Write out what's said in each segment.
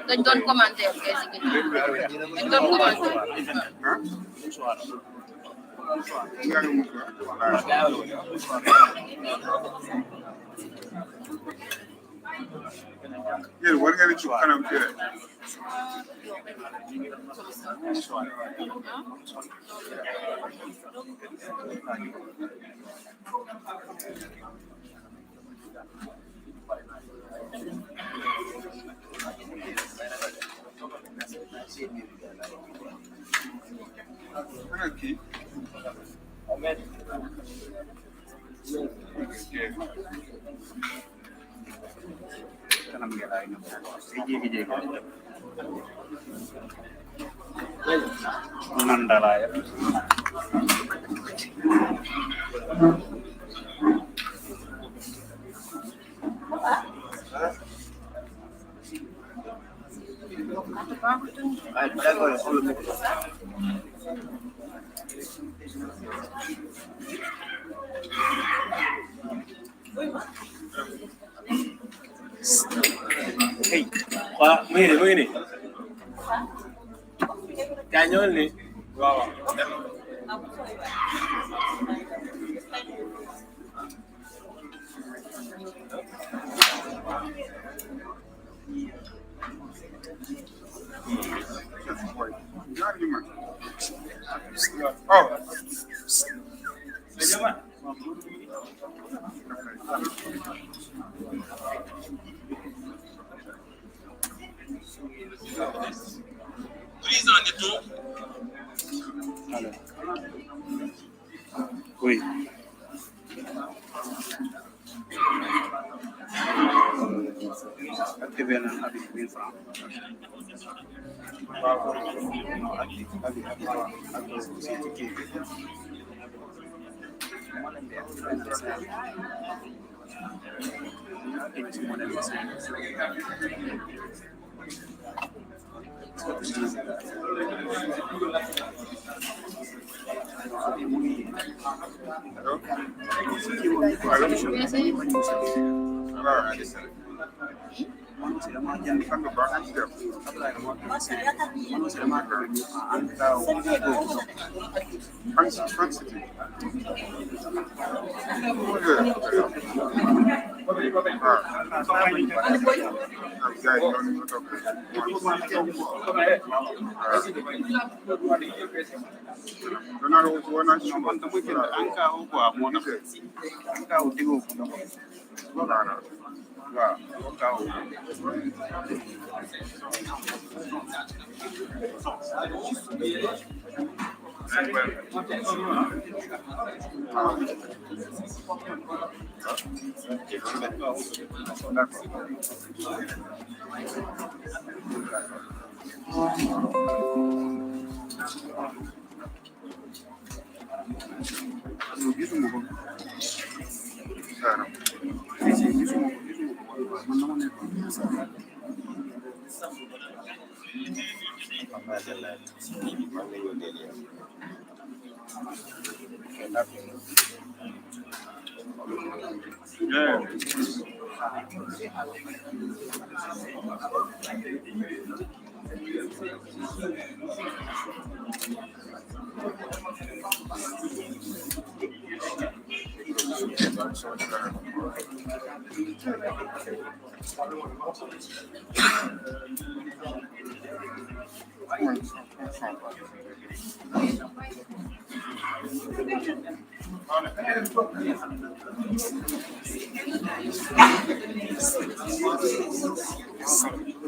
dañ doon commentaire kay si ginnaaw dañ doon commentaire yéen war ngeen ci kanam fii rek ana kii kanam ngeen ay na nandalaya hey wah ini Kanyol ni wow oh prise en étau. oui activé na avec 1000 francs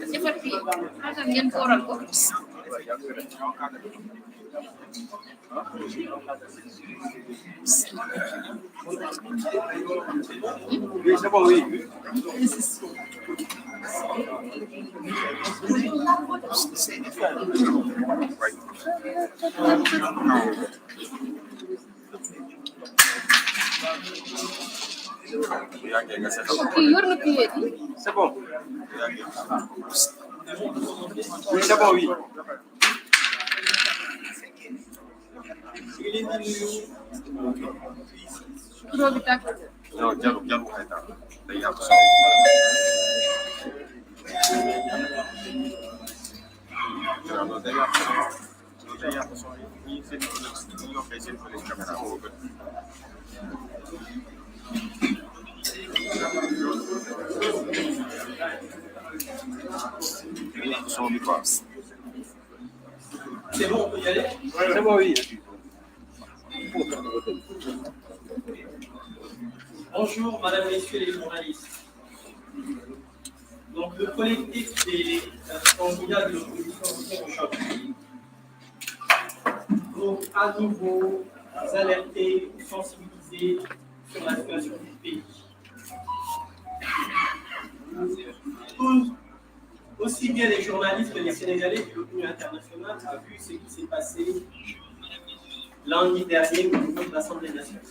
seperti ada yang koral kok Yor na pied. C'est bon. Oui, c'est bon, oui. Kuro bitak. Non, jaru ay ta. Day am solo. C'est bon, on peut y aller? C'est bon, oui. Bonjour, madame, messieurs les journalistes. Donc, le collectif des candidats de l'opposition vient aujourd'hui pour à nouveau alerter, sensibiliser sur la situation du pays. Tous, aussi bien les journalistes que les Sénégalais et l'opinion internationale a vu ce qui s'est passé lundi dernier au niveau de l'Assemblée nationale,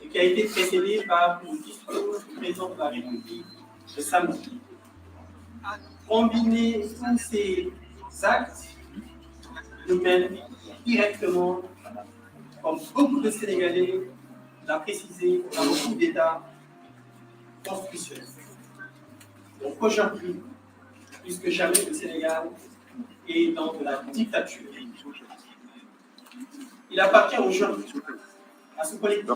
et qui a été précédé par le discours du président de la République le samedi. Combiner tous ces actes nous mène directement, comme beaucoup de Sénégalais l'a précisé, dans le coup d'État constitutionnel. Donc aujourd'hui, plus que jamais, le Sénégal est dans de la dictature. Il appartient aujourd'hui à ce collectif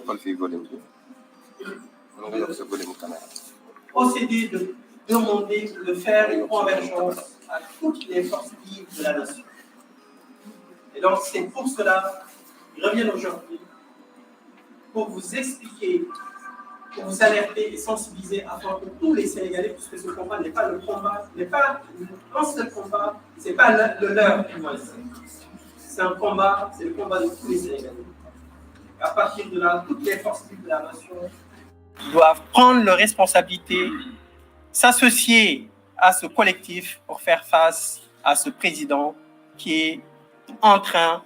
procéder de demander de faire une convergence à toutes les forces vives de la nation. Et donc c'est pour cela qu'ils reviennent aujourd'hui pour vous expliquer, pour vous alerter et sensibiliser afin que tous les Sénégalais, puisque ce combat n'est pas le combat, n'est pas un seul combat, ce n'est pas le leur, c'est un combat, c'est le combat de tous les Sénégalais. À partir de là, toutes les forces vives de la nation doivent prendre leurs responsabilités, s'associer à ce collectif pour faire face à ce président qui est en train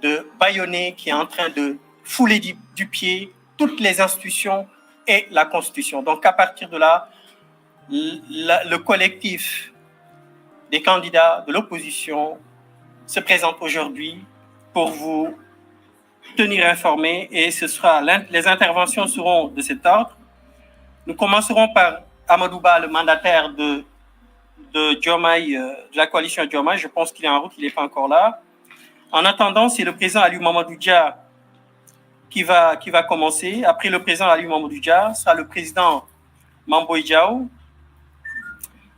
de bâillonner, qui est en train de fouler du pied toutes les institutions et la Constitution. Donc à partir de là, le collectif des candidats de l'opposition se présente aujourd'hui pour vous tenir informés, et les interventions seront de cet ordre. Nous commencerons par Amadou Ba, le mandataire de Diomaye, de la coalition Diomaye. Je pense qu'il est en route, il n'est pas encore là. En attendant, c'est le président Aliou Mamadou Dia qui va commencer. Après le président Aliou Mamadou Dia, sera le président Mame Boye Diao.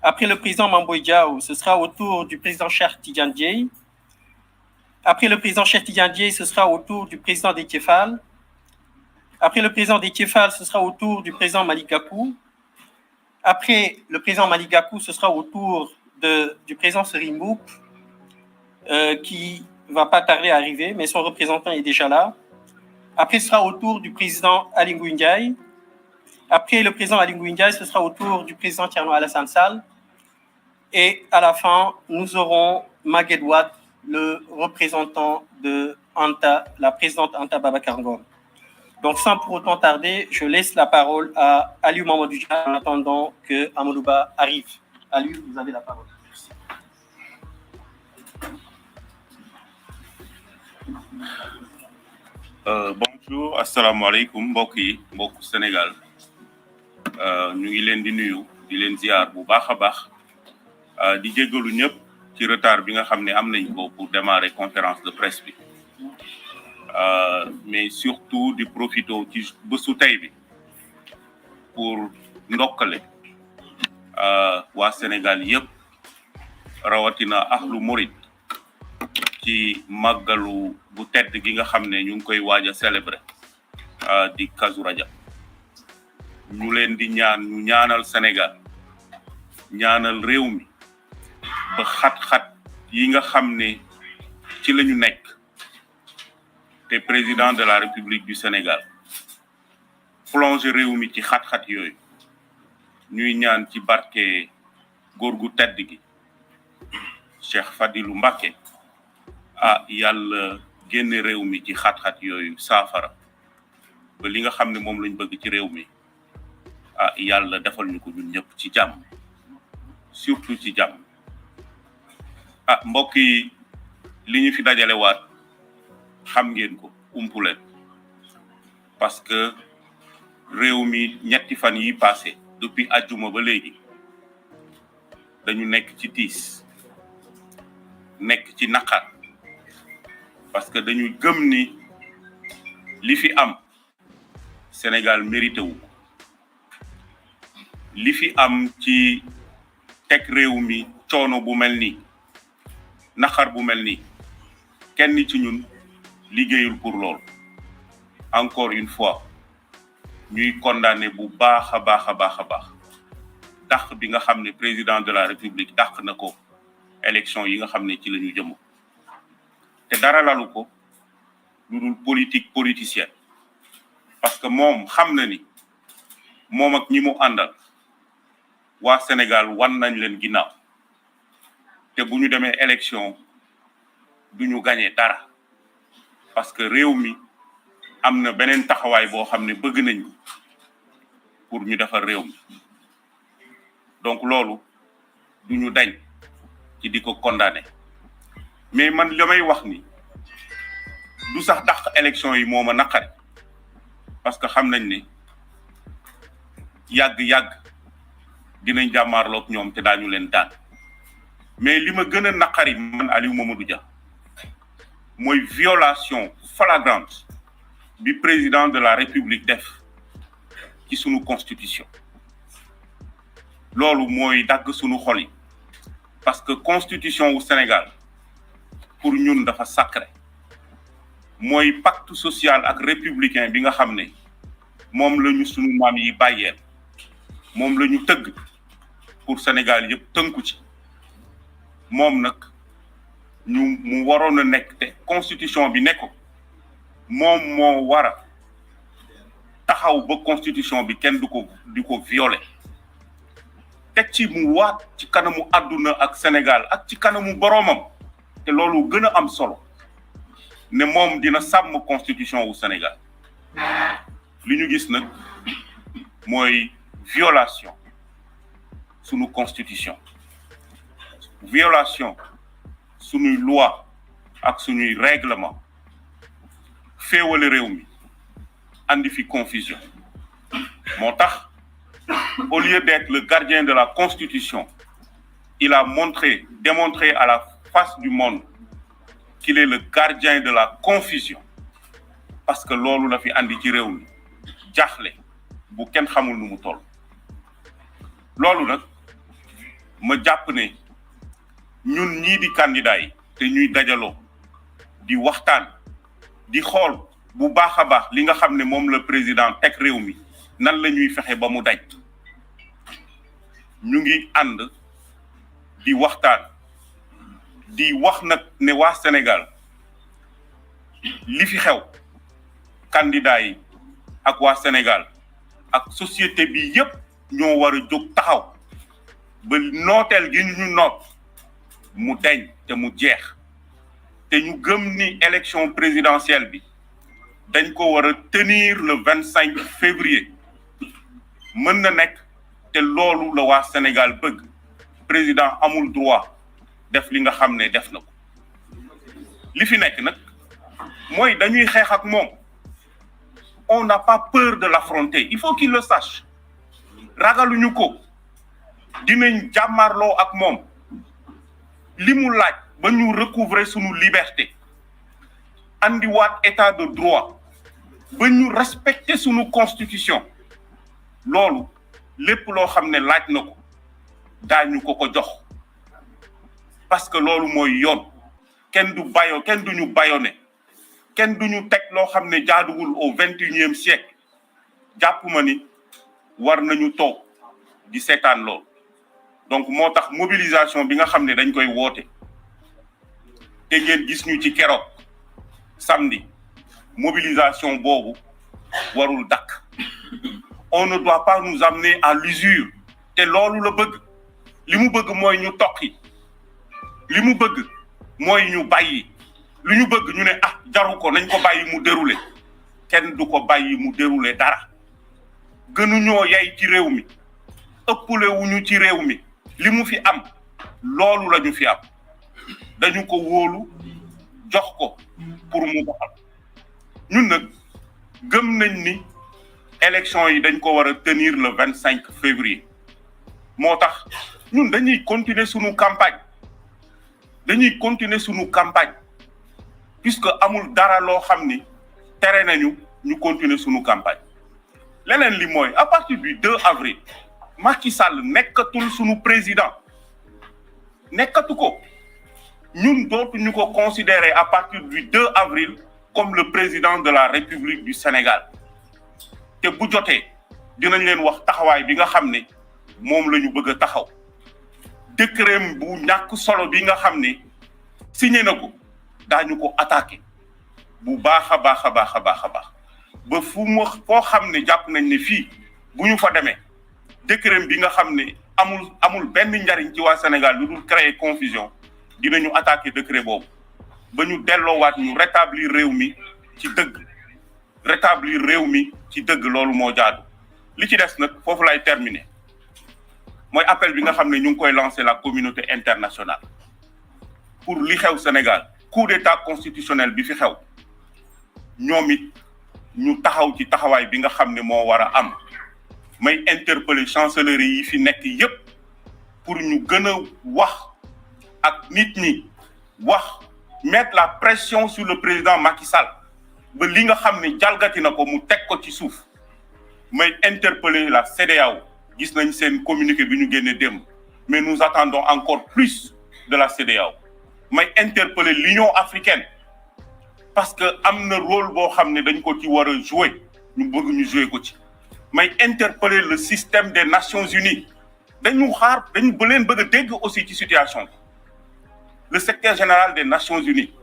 Après le président Mame Boye Diao, ce sera au tour du président Cheikh Tidiane Dièye. Après le président Cheikh Tidiane Dièye, ce sera au tour du président Déthié Fall. Après le président Déthié Fall, ce sera au tour du président Malick Gakou. Après le président Malick Gakou, ce sera au tour du président Serigne Mboup, qui ne va pas tarder à arriver, mais son représentant est déjà là. Après, ce sera au tour du président Aly Ngouille Ndiaye. Après le président Aly Ngouille Ndiaye, ce sera au tour du président Thierno Alassane Sall. Et à la fin, nous aurons Maguette Wade, le représentant de la présidente Anta Babacar Ngom. Donc, sans pour autant tarder, je laisse la parole à Aliou Mamadou Dia en attendant que Amadou Ba arrive. Aliou, vous avez la parole. Bonjour, assalamu alaikum, mbokk Sénégal. Ñu ngi leen di nuyu, di leen ziar bu baax a baax, di jéggalu ñëpp ci retard bi nga xam ne am nañ ko pour démarrer conférence de presse bi. Mais surtout di profité ci bésu tey bi pour ndokkale waa Sénégal yëpp rawatina ahlu murid ci màggalu bu tedd gi nga xam ne ñu ngi koy waaj a célébrer di Kazu Rajab. ñu leen di ñu ñaanal Sénégal, ñaanal réew mi ba xat-xat yi nga xam ne ci lañu nekk te président de la République du Sénégal plongé réew mi ci xat-xat yooyu, ñuy ñaan ci barke góor gu tedd gi Cheikh Fadilou Mbacké yàlla génne réew mi ci xat-xat yooyu saafara ba li nga xam ne moom lañ bëgg ci réew mi yàlla defal ñu ko ñun ñëpp ci jàmm, surtout ci jàmm. Mbokk yi, li ñu fi dajale waat xam ngeen ko umpuleen, parce que réew mi ñetti fan yi passé depuis àjjuma ba léegi dañu nekk ci tiis. nekk ci naqar parce que dañuy gëm ni li fi am Sénégal mérité wu li fi am ci teg réew mi coono bu mel nii naqar bu mel nii kenn ci ñun liggéeyul pour loolu encore une fois ñuy condamné bu baax a baax a baax a baax dàq bi nga xam ne président de la république dàq na ko élection yi nga xam ne ci la ñu jëm te dara lalu ko lu dul politique politicienne parce que moom xam na ni moom ak ñi mu àndal waa Sénégal wan nañ leen ginnaaw te bu ñu demee élection du ñu gagné dara parce que réew mi am na beneen taxawaay boo xam ne bëgg nañ pour ñu defar réew mi donc loolu du ñu dañ ci di ko condamné mais man li may wax ni du sax dàq élection yi moo ma naqari parce que xam nañ ne yàgg-yàgg dinañ jàmmaarloog ñoom te daañu leen daan mais li ma gën a naqari man Aliou Mamadou Dia mooy violation flagrante bi président de la République def ci sunu constitution loolu mooy dagg sunu xol yi parce que constitution wu Sénégal pour ñun dafa sacré mooy pacte social ak républicain bi nga xam ne moom la ñu sunu maam yi bàyyeel moom la ñu tëgg pour Sénégal yëpp tënku ci moom nag mu waroon a nekk te constitution bi nekk ko moom moo war a taxaw ba constitution bi kenn du ko violer teg ci mu waat ci kanamu àdduna ak Sénégal ak ci kanamu boroomam te loolu gën a am solo ne moom dina sàmm constitution wu Sénégal li ñu gis nag mooy violation sunu constitution violation sunuy loi ak sunuy règlement féewale réew mi andi fi confusion moo tax au lieu d'être le gardien de la constitution il a démontré à la face du monde qu'il est le gardien de la confusion parce que loolu la fi andi ci réew mi jaaxle bu kenn xamul nu mu toll loolu nag ma jàpp ne ñun ñii di candidat yi te ñuy dajaloo di waxtaan di xool bu baax a baax li nga xam ne moom la président teg réew mi nan la ñuy fexe ba mu daj ñu ngi ànd di waxtaan di wax nag ne waa Sénégal li fi xew candidat yi ak waa Sénégal ak société bi yépp ñoo war a jóg taxaw ba nooteel gi ñu noot mu deñ te mu jeex te ñu gëm ni élection présidentielle bi dañ ko war a tenir le 25 février mën na nekk te loolu la waa Sénégal bëgg président amul droit def li nga xam ne def na ko li fi nekk nag mooy dañuy xeex ak moom on n'a pas peur de l'affronter il faut qu'il le sache ragaluñu ko dinañ jàmmarloo ak moom li mu laaj ba ñu recouvrer sunu liberté andiwaat état de droit ba ñu respecter sunu constitution loolu lépp loo xam ne laaj na ko daañu ko jox parce que loolu mooy yoon kenn du ñu bayone kenn du ñu teg loo xam ne jaaduwul au 21e siècle jàpp ma ni war nañu toog di seetaan loolu donc moo tax mobilisation bi nga xam ne dañ koy woote te ngeen gis ñu ci keroog samedi mobilisation boobu warul dakk on ne doit pas nous amener à l'usure te loolu la bëgg li mu bëgg mooy ñu toqi li mu bëgg mooy ñu bàyyi lu ñu bëgg ñu ne jaru ko nañ ko bàyyi mu déroulé kenn du ko bàyyi mu déroulé dara gënuñoo yey ci réew mi ëppale wuñu ci réew mi li mu fi am loolu la ñu fi am dañu ko wóolu jox ko pour mu doxal ñun nag gëm nañ ni élection yi dañ ko war a tenir le 25 février moo tax ñun dañuy continuer sunu campagne dañuy continuer suñu campagne puisque amul dara loo xam ni tere nañu ñu continuer suñu campagne leneen li mooy à partir du 2 avril Macky Sall nekkatul suñu président nekkatu ko ñun dootuñu ko considérer à partir du 2 avril comme le président de la République du Sénégal te bu jotee dinañ leen wax taxawaay bi nga xam ne moom la ñu bëgg a taxaw décret bu ñàkk solo bi nga xam ne signé na ko daañu ko attaqué bu baax a baax a baax a baax a baax ba foo xam ne jàpp nañ ne fii bu ñu fa demee décret bi nga xam ne amul benn njariñ ci waa Sénégal lu dul créer confusion dinañu attaqué décret boobu ba ñu delloowaat ñu rétablir réew mi ci dëgg loolu moo jaadu li ci des nag foofu lay terminer mooy appel bi nga xam ne ñu ngi koy lancer la communauté internationale pour li xew Sénégal coup d'état constitutionnel bi fi xew ñoom it ñu taxaw ci taxawaay bi nga xam ne moo war a am may interpeller chancellerie yi fi nekk yépp pour ñu gën a wax ak nit ñi mettre la pression sur le président Macky Sall ba li nga xam ne jalgati na ko mu teg ko ci suuf may interpeller la CEDEAO gis nañ seen communiqué bi ñu génne démb mais nous attendons encore plus de la CEDEAO may interpeller l'Union africaine parce que am na rôle boo xam ne dañ ko ci war a jouer ñu bëgg ñu jouer ko ci may interpeller le système des Nations Unies dañu ba leen bëgg a dégg aussi ci situation bi le secrétaire général des Nations Unies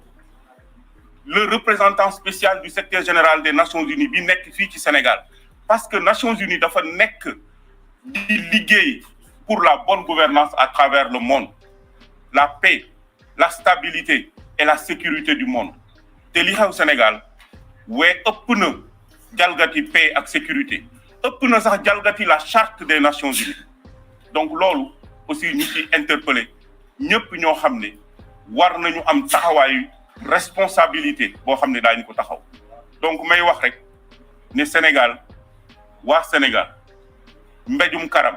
le représentant spécial du secrétaire général des Nations Unies bi nekk fii ci Sénégal parce que Nations Unies dafa nekk di liggéey pour la bonne gouvernance à travers le monde la paix la stabilité et la sécurité du monde te li xew Sénégal ëpp na jalgati paix ak sécurité ëpp na sax jalgati la charte des Nations Unies donc loolu aussi ñu ci interpellé ñëpp ñoo xam ne war nañu am taxawaayu responsabilité boo xam ne daañu ko taxaw donc may wax rek ne Sénégal waa Sénégal mbéjum karam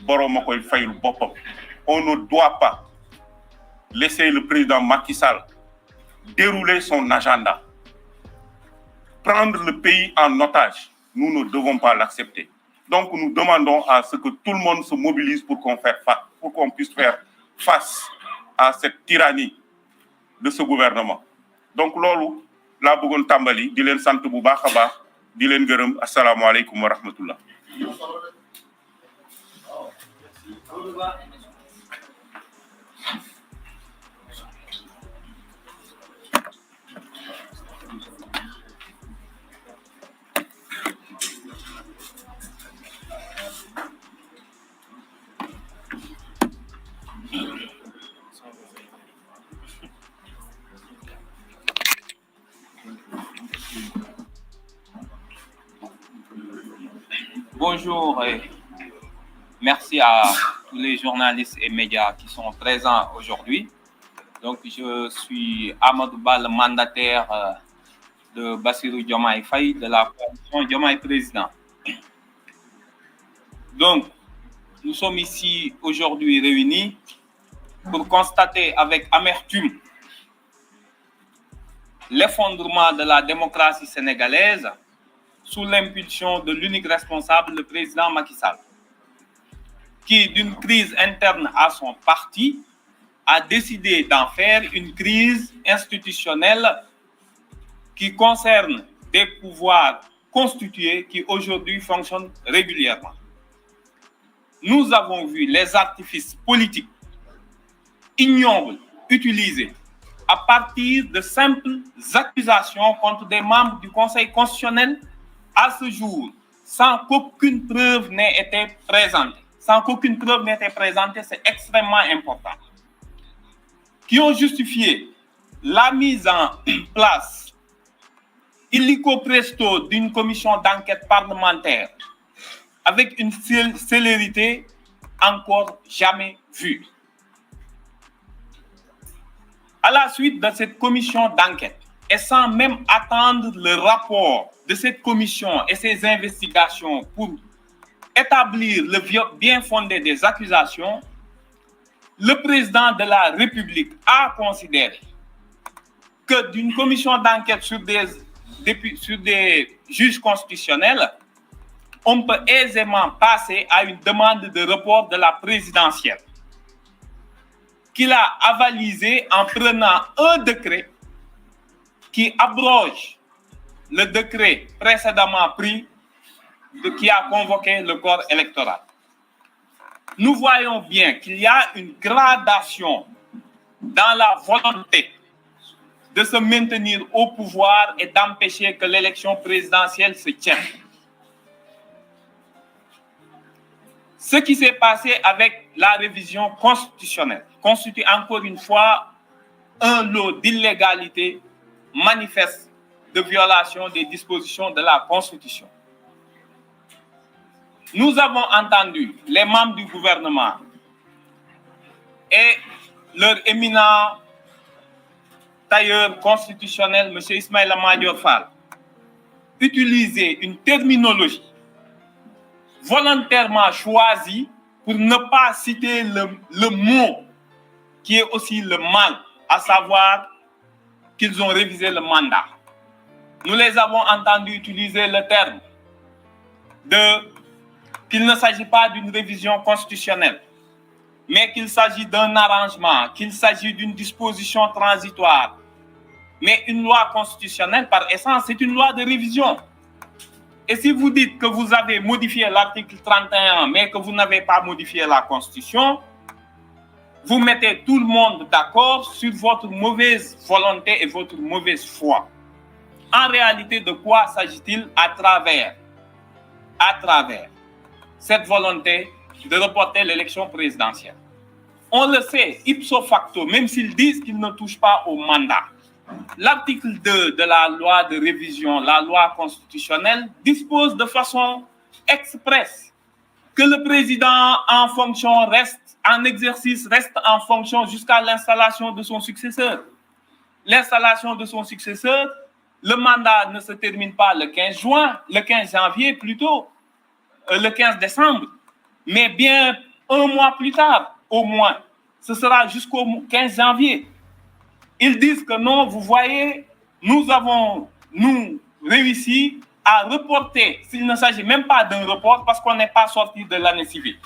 boroom a koy fayul boppam on ne doit pas laisser le président Macky Sall dérouler son agenda prendre le pays en otage nous ne devons pas l'accepter donc nous demandons à ce que tout le monde se mobilise pour qu'on puisse faire face à cette tyrannie de ce gouvernement donc loolu laa bëggoon tàmbali di leen sant bu baax a baax di leen gërëm asalaamaaleykum wa rahmatullah. Bonjour et merci à tous les journalistes et médias qui sont présents aujourd'hui. Donc, je suis Amadou Ba, le mandataire de Bassirou Diomaye Faye de la coalition Diomaye Président. Donc, nous sommes ici aujourd'hui réunis pour constater avec amertume l'effondrement de la démocratie sénégalaise sous l'impulsion de l'unique responsable, le président Macky Sall, qui, d'une crise interne à son parti, a décidé d'en faire une crise institutionnelle qui concerne des pouvoirs constitués qui aujourd'hui fonctionnent régulièrement. Nous avons vu les artifices politiques ignobles utilisés à partir de simples accusations contre des membres du Conseil constitutionnel à ce jour, sans qu'aucune preuve n'ait été présentée. Sans qu'aucune preuve n'ait été présentée, c'est extrêmement important. Qui ont justifié la mise en place illico presto d'une commission d'enquête parlementaire avec une célérité encore jamais vue. À la suite de cette commission d'enquête, et sans même attendre le rapport de cette commission et ses investigations pour établir le bien fondé des accusations, le président de la République a considéré que d'une commission d'enquête sur des juges constitutionnels, on peut aisément passer à une demande de report de la présidentielle, qu'il a avalisé en prenant un décret qui abroge le décret précédemment pris qui a convoqué le corps électoral. Nous voyons bien qu'il y a une gradation dans la volonté de se maintenir au pouvoir et d'empêcher que l'élection présidentielle se tienne. Ce qui s'est passé avec la révision constitutionnelle constitue encore une fois un lot d'illégalité manifeste de violation des dispositions de la Constitution. Nous avons entendu les membres du gouvernement et leur éminent tailleur constitutionnel, M. Ismaïla Madior Fall, utiliser une terminologie volontairement choisie pour ne pas citer le mot qui est aussi le mal, à savoir qu'ils ont révisé le mandat. Nous les avons entendus utiliser le terme qu'il ne s'agit pas d'une révision constitutionnelle, mais qu'il s'agit d'un arrangement, qu'il s'agit d'une disposition transitoire. Mais une loi constitutionnelle, par essence, c'est une loi de révision. Et si vous dites que vous avez modifié l'article 31, mais que vous n'avez pas modifié la Constitution, vous mettez tout le monde d'accord sur votre mauvaise volonté et votre mauvaise foi. En réalité, de quoi s'agit-il à travers cette volonté de reporter l'élection présidentielle? On le sait, ipso facto, même s'ils disent qu'ils ne touchent pas au mandat. L'article 2 de la loi de révision, la loi constitutionnelle, dispose de façon expresse que le président en fonction en exercice reste en fonction jusqu'à l'installation de son successeur. L'installation de son successeur, le mandat ne se termine pas le 15 janvier plutôt, le 15 décembre, mais bien un mois plus tard, au moins. Ce sera jusqu'au 15 janvier. Ils disent que non, vous voyez, nous avons réussi à reporter, s'il ne s'agit même pas d'un report, parce qu'on n'est pas sorti de l'année civile,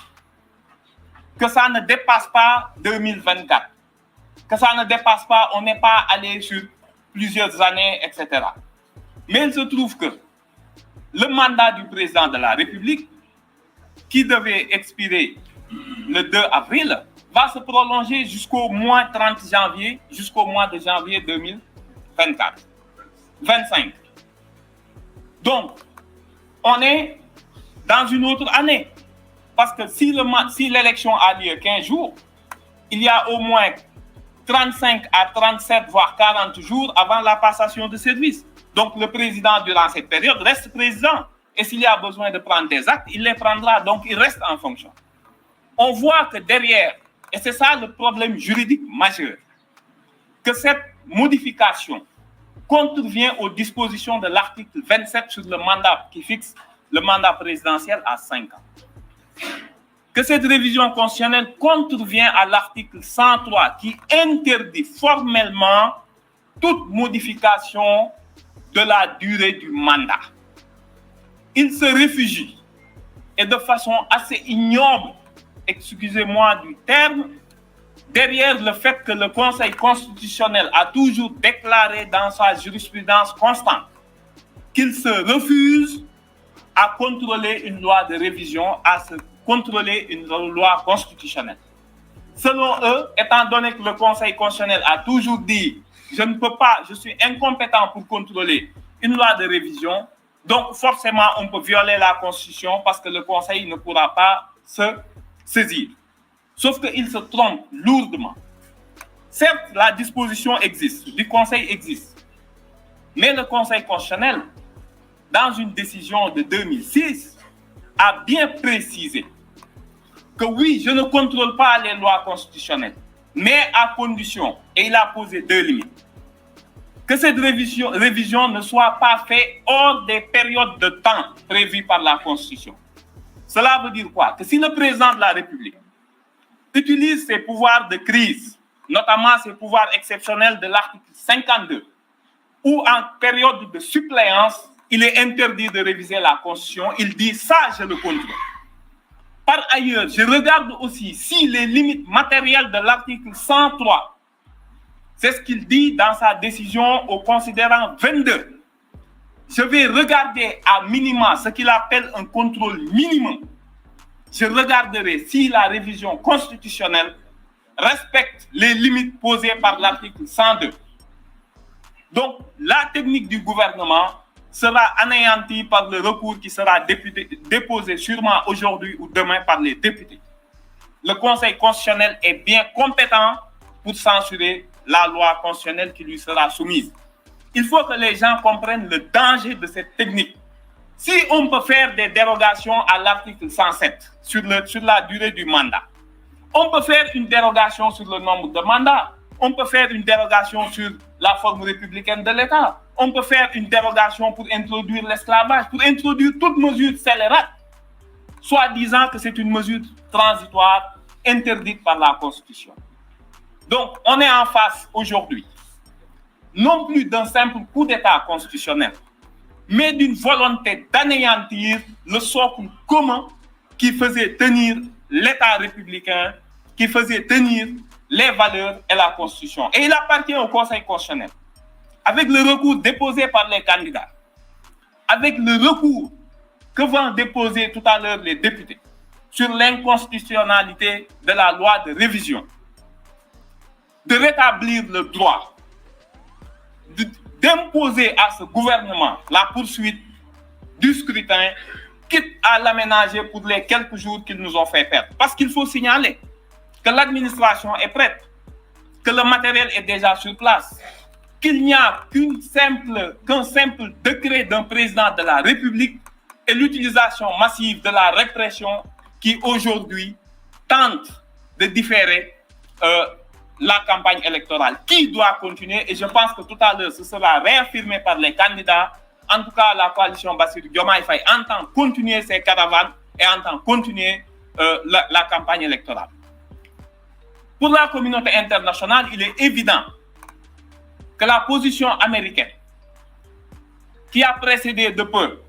que ça ne dépasse pas 2024, que ça ne dépasse pas, on n'est pas allé sur plusieurs années, etc. Mais il se trouve que le mandat du président de la République, qui devait expirer le 2 avril, va se prolonger jusqu'au mois 30 janvier, jusqu'au mois de janvier 2025. Donc, on est dans une autre année. Parce que si l'élection a lieu 15 jours, il y a au moins 35 à 37, voire 40 jours avant la passation de service. Donc, le président, durant cette période, reste président. Et s'il y a besoin de prendre des actes, il les prendra. Donc, il reste en fonction. On voit que derrière, et c'est ça le problème juridique majeur, que cette modification contrevient aux dispositions de l'article 27 sur le mandat qui fixe le mandat présidentiel à 5 ans. Que cette révision constitutionnelle contrevient à l'article 103 qui interdit formellement toute modification de la durée du mandat. Il se réfugie, et de façon assez ignoble, excusez-moi du terme, derrière le fait que le Conseil constitutionnel a toujours déclaré dans sa jurisprudence constante qu'il se refuse à contrôler une loi de révision, à se contrôler une loi constitutionnelle. Selon eux, étant donné que le Conseil constitutionnel a toujours dit « je ne peux pas, je suis incompétent pour contrôler une loi de révision », donc forcément on peut violer la Constitution parce que le Conseil ne pourra pas se saisir. Sauf qu'il se trompe lourdement. Certes, la disposition existe, du Conseil existe, mais le Conseil constitutionnel, dans une décision de 2006, a bien précisé que oui, je ne contrôle pas les lois constitutionnelles, mais à condition, et il a posé 2 limites, que cette révision ne soit pas faite hors des périodes de temps prévues par la Constitution. Cela veut dire quoi? Que si le président de la République utilise ses pouvoirs de crise, notamment ses pouvoirs exceptionnels de l'article 52, où en période de suppléance, il est interdit de réviser la Constitution. Il dit ça, je le contrôle. Par ailleurs, je regarde aussi si les limites matérielles de l'article 103, c'est ce qu'il dit dans sa décision au considérant 22. Je vais regarder à minima ce qu'il appelle un contrôle minimum. Je regarderai si la révision constitutionnelle respecte les limites posées par l'article 102. Donc, la technique du gouvernement sera anéantie par le recours qui sera déposé sûrement aujourd'hui ou demain par les députés. Le Conseil constitutionnel est bien compétent pour censurer la loi constitutionnelle qui lui sera soumise. Il faut que les gens comprennent le danger de cette technique. Si on peut faire des dérogations à l'article 107 sur la durée du mandat, on peut faire une dérogation sur le nombre de mandats, on peut faire une dérogation sur la forme républicaine de l'État, on peut faire une dérogation pour introduire l'esclavage, pour introduire toute mesure scélérate, soit disant que c'est une mesure transitoire interdite par la Constitution. Donc, on est en face aujourd'hui, non plus d'un simple coup d'État constitutionnel, mais d'une volonté d'anéantir le socle commun qui faisait tenir l'État républicain, qui faisait tenir les valeurs et la Constitution. Et il appartient au Conseil constitutionnel, avec le recours déposé par les candidats, avec le recours que vont déposer tout à l'heure les députés sur l'inconstitutionnalité de la loi de révision, de rétablir le droit, d'imposer à ce gouvernement la poursuite du scrutin, quitte à l'aménager pour les quelques jours qu'ils nous ont fait perdre. Parce qu'il faut signaler que l'administration est prête, que le matériel est déjà sur place, qu'il n'y a qu'un simple décret d'un président de la République et l'utilisation massive de la répression qui aujourd'hui tente de différer la campagne électorale, qui doit continuer, et je pense que tout à l'heure ce sera réaffirmé par les candidats. En tout cas, la coalition Bassirou Diomaye Faye entend continuer ses caravanes et entend continuer la campagne électorale. Pour la communauté internationale, il est évident que la position américaine, qui a précédé de peu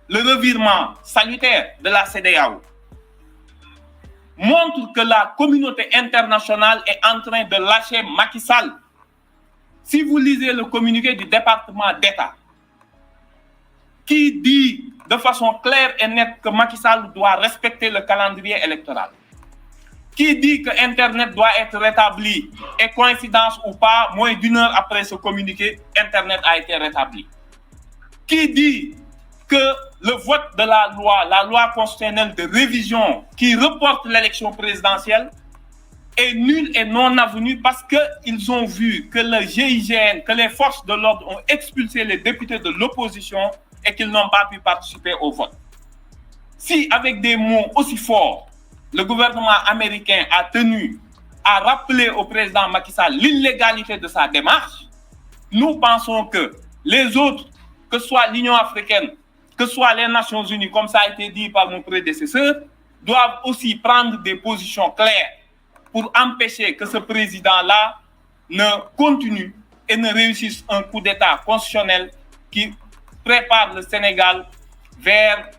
le revirement salutaire de la CEDEAO, montre que la communauté internationale est en train de lâcher Macky Sall. Si vous lisez le communiqué du département d'État, qui dit de façon claire et nette que Macky Sall doit respecter le calendrier électoral, qui dit que Internet doit être rétabli, et coïncidence ou pas, moins d'une heure après ce communiqué, Internet a été rétabli, qui dit que le vote de la loi constitutionnelle de révision qui reporte l'élection présidentielle est nul et non avenu parce qu'ils ont vu que le GIGN, que les forces de l'ordre ont expulsé les députés de l'opposition et qu'ils n'ont pas pu participer au vote. Si avec des mots aussi forts, le gouvernement américain a tenu à rappeler au président Macky Sall l'illégalité de sa démarche, nous pensons que les autres, que ce soit l'Union africaine, que ce soit les Nations Unies, comme ça a été dit par mon prédécesseur, doivent aussi prendre des positions claires pour empêcher que ce président-là ne continue et ne réussisse un coup d'État constitutionnel qui prépare le Sénégal vers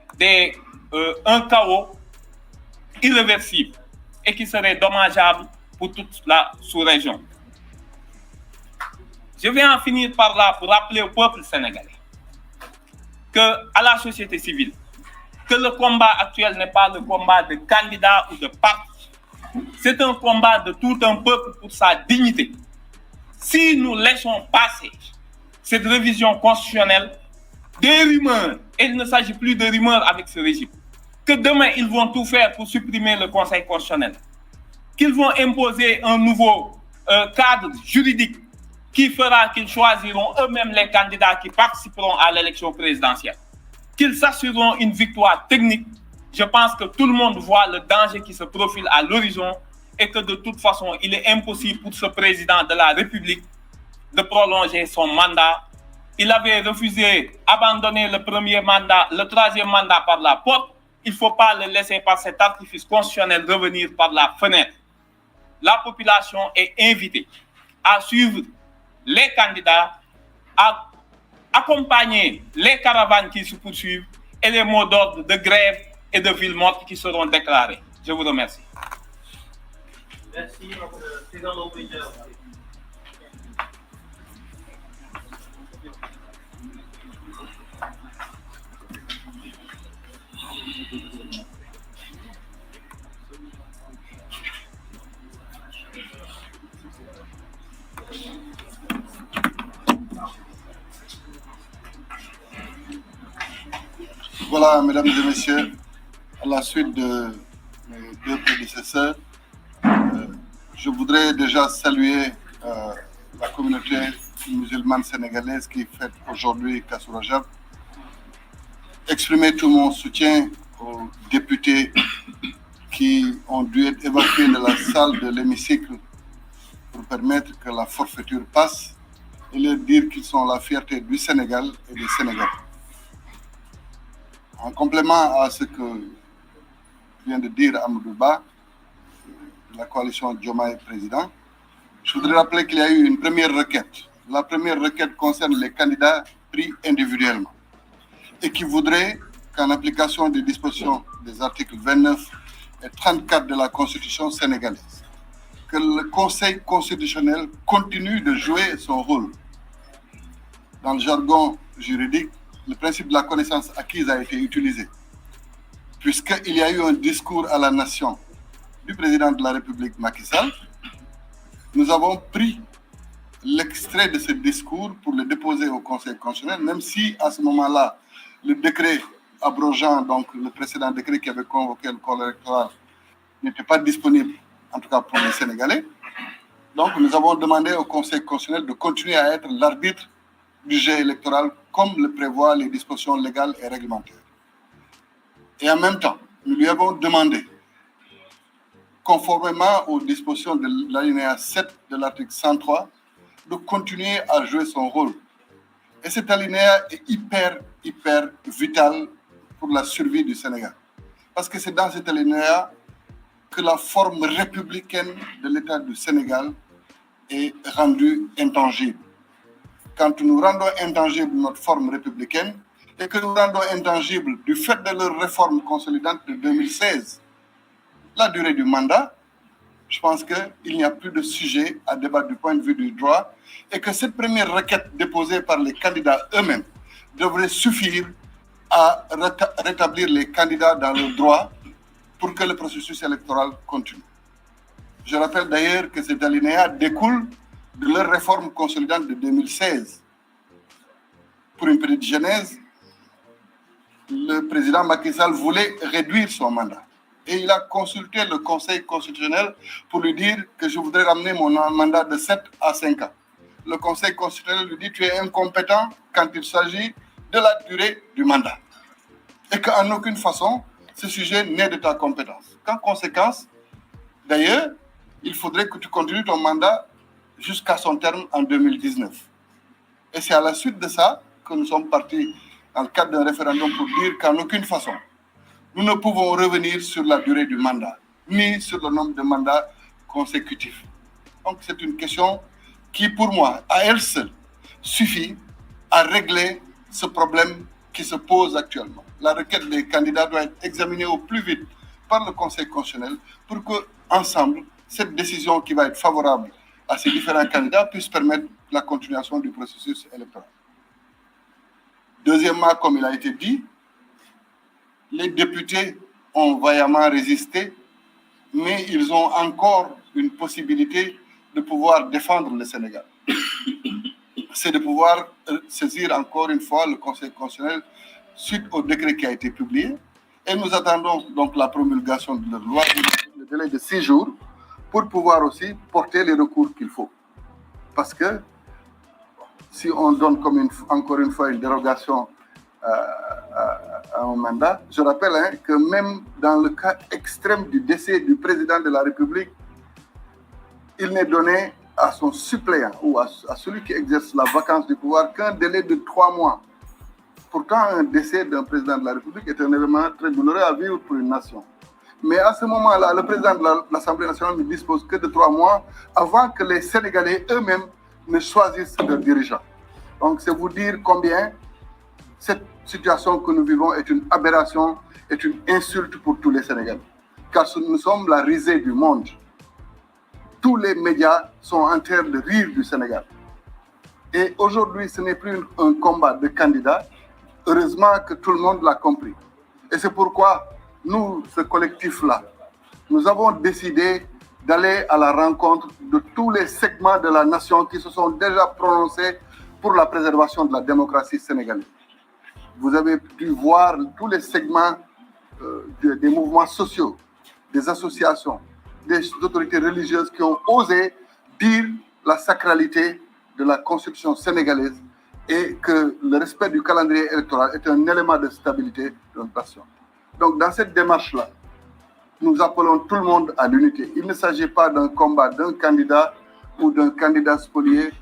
un chaos irréversible et qui serait dommageable pour toute la sous-région. Je vais en finir par là pour rappeler au peuple sénégalais à la société civile, que le combat actuel n'est pas le combat de candidats ou de partis. C'est un combat de tout un peuple pour sa dignité. Si nous laissons passer cette révision constitutionnelle, des rumeurs, et il ne s'agit plus de rumeurs avec ce régime, que demain ils vont tout faire pour supprimer le Conseil constitutionnel, qu'ils vont imposer un nouveau cadre juridique qui fera qu'ils choisiront eux-mêmes les candidats qui participeront à l'élection présidentielle, qu'ils s'assureront une victoire technique. Je pense que tout le monde voit le danger qui se profile à l'horizon et que de toute façon, il est impossible pour ce président de la République de prolonger son mandat. Il avait refusé d'abandonner le premier mandat, le troisième mandat par la porte. Il ne faut pas le laisser par cet artifice constitutionnel revenir par la fenêtre. la population est invitée à suivre les candidats, à accompagner les caravanes qui se poursuivent et les mots d'ordre de grève et de ville morte qui seront déclarés. Je vous remercie. Merci, président Lombriger. Voilà, mesdames et messieurs, à la suite de mes deux prédécesseurs, je voudrais déjà saluer la communauté musulmane sénégalaise qui fête aujourd'hui Kazu Rajab, exprimer tout mon soutien aux députés qui ont dû être évacués de la salle de l'hémicycle pour permettre que la forfaiture passe et leur dire qu'ils sont la fierté du Sénégal et des Sénégalais. En complément à ce que vient de dire Amadou Ba, de la coalition Diomaye président, je voudrais rappeler qu'il y a eu une première requête. La première requête concerne les candidats pris individuellement et qui voudrait qu'en application des dispositions des articles 29 et 34 de la Constitution sénégalaise, que le Conseil constitutionnel continue de jouer son rôle. Dans le jargon juridique, le principe de la connaissance acquise a été utilisé, puisqu'il y a eu un discours à la nation du président de la République Macky Sall. Nous avons pris l'extrait de ce discours pour le déposer au Conseil constitutionnel, même si à ce moment-là, le décret abrogeant, donc le précédent décret qui avait convoqué le corps électoral, n'était pas disponible, en tout cas pour les Sénégalais. Donc nous avons demandé au Conseil constitutionnel de continuer à être l'arbitre du jeu électoral comme le prévoient les dispositions légales et réglementaires. Et en même temps, nous lui avons demandé, conformément aux dispositions de l'alinéa 7 de l'article 103, de continuer à jouer son rôle. Et cet alinéa est hyper vital pour la survie du Sénégal. Parce que c'est dans cet alinéa que la forme républicaine de l'État du Sénégal est rendue intangible. Quand nous rendons intangible notre forme républicaine et que nous rendons intangible du fait de leur réforme consolidante de 2016, la durée du mandat, je pense qu'il n'y a plus de sujet à débattre du point de vue du droit et que cette première requête déposée par les candidats eux-mêmes devrait suffire à rétablir les candidats dans le droit pour que le processus électoral continue. Je rappelle d'ailleurs que cet alinéa découle de leur réforme consolidante de 2016. Pour une petite genèse, le président Macky Sall voulait réduire son mandat. Et il a consulté le Conseil constitutionnel pour lui dire que je voudrais ramener mon mandat de 7 à 5 ans. Le Conseil constitutionnel lui dit tu es incompétent quand il s'agit de la durée du mandat. Et qu'en aucune façon, ce sujet n'est de ta compétence. Qu'en conséquence, d'ailleurs, il faudrait que tu continues ton mandat jusqu'à son terme en 2019. Et c'est à la suite de ça que nous sommes partis dans le cadre d'un référendum pour dire qu'en aucune façon, nous ne pouvons revenir sur la durée du mandat, ni sur le nombre de mandats consécutifs. Donc c'est une question qui, pour moi, à elle seule, suffit à régler ce problème qui se pose actuellement. La requête des candidats doit être examinée au plus vite par le Conseil constitutionnel pour que, ensemble, cette décision qui va être favorable à ces différents candidats puisse permettre la continuation du processus électoral. Deuxièmement, comme il a été dit, les députés ont vaillamment résisté, mais ils ont encore une possibilité de pouvoir défendre le Sénégal. C'est de pouvoir saisir encore une fois le Conseil constitutionnel suite au décret qui a été publié. Et nous attendons donc la promulgation de la loi, le délai de 6 jours, pour pouvoir aussi porter les recours qu'il faut. Parce que si on donne comme encore une fois une dérogation à un mandat, je rappelle que même dans le cas extrême du décès du président de la République, il n'est donné à son suppléant ou à celui qui exerce la vacance du pouvoir qu'un délai de 3 mois. Pourtant, un décès d'un président de la République est un événement très douloureux à vivre pour une nation. Mais à ce moment-là, le président de l'Assemblée nationale ne dispose que de 3 mois avant que les Sénégalais eux-mêmes ne choisissent leurs dirigeants. Donc, c'est vous dire combien cette situation que nous vivons est une aberration, est une insulte pour tous les Sénégalais. Car nous sommes la risée du monde. Tous les médias sont en train de rire du Sénégal. Et aujourd'hui, ce n'est plus un combat de candidats. Heureusement que tout le monde l'a compris. Et c'est pourquoi nous, ce collectif-là, nous avons décidé d'aller à la rencontre de tous les segments de la nation qui se sont déjà prononcés pour la préservation de la démocratie sénégalaise. Vous avez dû voir tous les segments des mouvements sociaux, des associations, des autorités religieuses qui ont osé dire la sacralité de la Constitution sénégalaise et que le respect du calendrier électoral est un élément de stabilité de notre nation. Donc, dans cette démarche-là, nous appelons tout le monde à l'unité. Il ne s'agit pas d'un combat d'un candidat ou d'un candidat spolié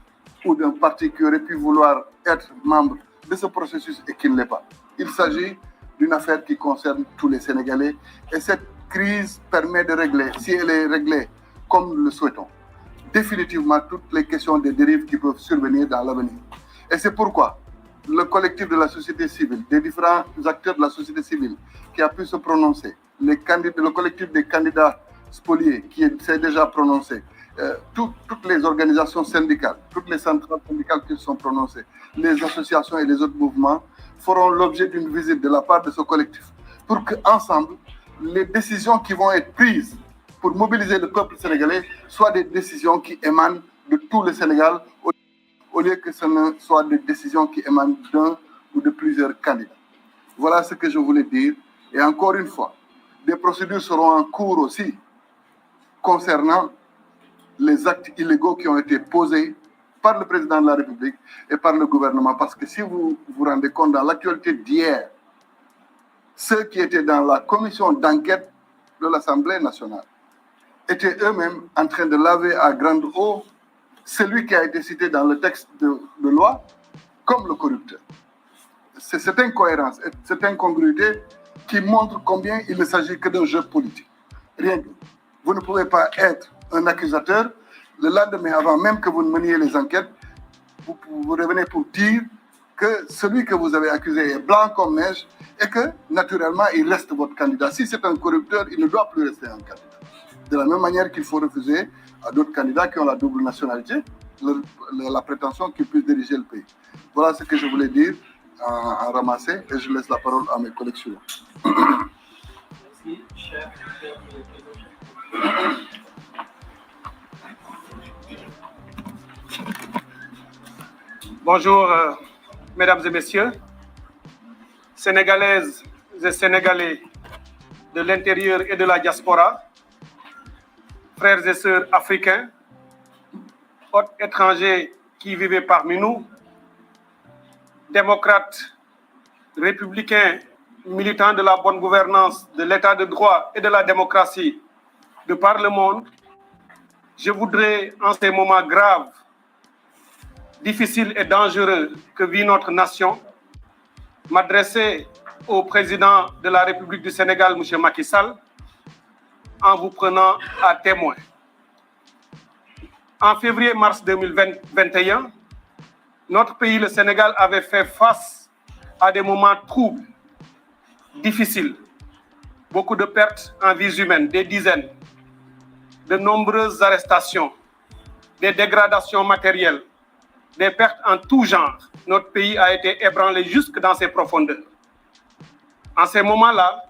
ou d'un parti qui aurait pu vouloir être membre de ce processus et qui ne l'est pas. Il s'agit d'une affaire qui concerne tous les Sénégalais et cette crise permet de régler, si elle est réglée comme nous le souhaitons, définitivement toutes les questions des dérives qui peuvent survenir dans l'avenir. Et c'est pourquoi le collectif de la société civile, des différents acteurs de la société civile qui a pu se prononcer, le collectif des candidats spoliés qui s'est déjà prononcé, toutes les organisations syndicales, toutes les centrales syndicales qui se sont prononcées, les associations et les autres mouvements feront l'objet d'une visite de la part de ce collectif pour qu'ensemble, les décisions qui vont être prises pour mobiliser le peuple sénégalais soient des décisions qui émanent de tout le Sénégal au lieu que ce ne soit des décisions qui émanent d'un ou de plusieurs candidats. Voilà ce que je voulais dire. Et encore une fois, des procédures seront en cours aussi concernant les actes illégaux qui ont été posés par le président de la République et par le gouvernement. Parce que si vous vous rendez compte, dans l'actualité d'hier, ceux qui étaient dans la commission d'enquête de l'Assemblée nationale étaient eux-mêmes en train de laver à grande eau celui qui a été cité dans le texte de loi comme le corrupteur. C'est cette incohérence, cette incongruité qui montre combien il ne s'agit que d'un jeu politique. Rien d'autre. Vous ne pouvez pas être un accusateur, le lendemain, avant même que vous ne meniez les enquêtes, vous revenez pour dire que celui que vous avez accusé est blanc comme neige et que, naturellement, il reste votre candidat. Si c'est un corrupteur, il ne doit plus rester un candidat. De la même manière qu'il faut refuser à d'autres candidats qui ont la double nationalité la prétention qu'ils puissent diriger le pays. Voilà ce que je voulais dire en ramasser et je laisse la parole à mes collègues suivants. Merci, cher. Bonjour, mesdames et messieurs, Sénégalaises et Sénégalais de l'intérieur et de la diaspora, frères et sœurs africains, hôtes étrangers qui vivaient parmi nous, démocrates, républicains, militants de la bonne gouvernance, de l'état de droit et de la démocratie de par le monde, je voudrais, en ces moments graves, difficiles et dangereux que vit notre nation, m'adresser au président de la République du Sénégal, M. Macky Sall, en vous prenant à témoin. En février-mars 2021, notre pays, le Sénégal, avait fait face à des moments troubles, difficiles, beaucoup de pertes en vies humaines, des dizaines, de nombreuses arrestations, des dégradations matérielles, des pertes en tout genre. Notre pays a été ébranlé jusque dans ses profondeurs. En ces moments-là,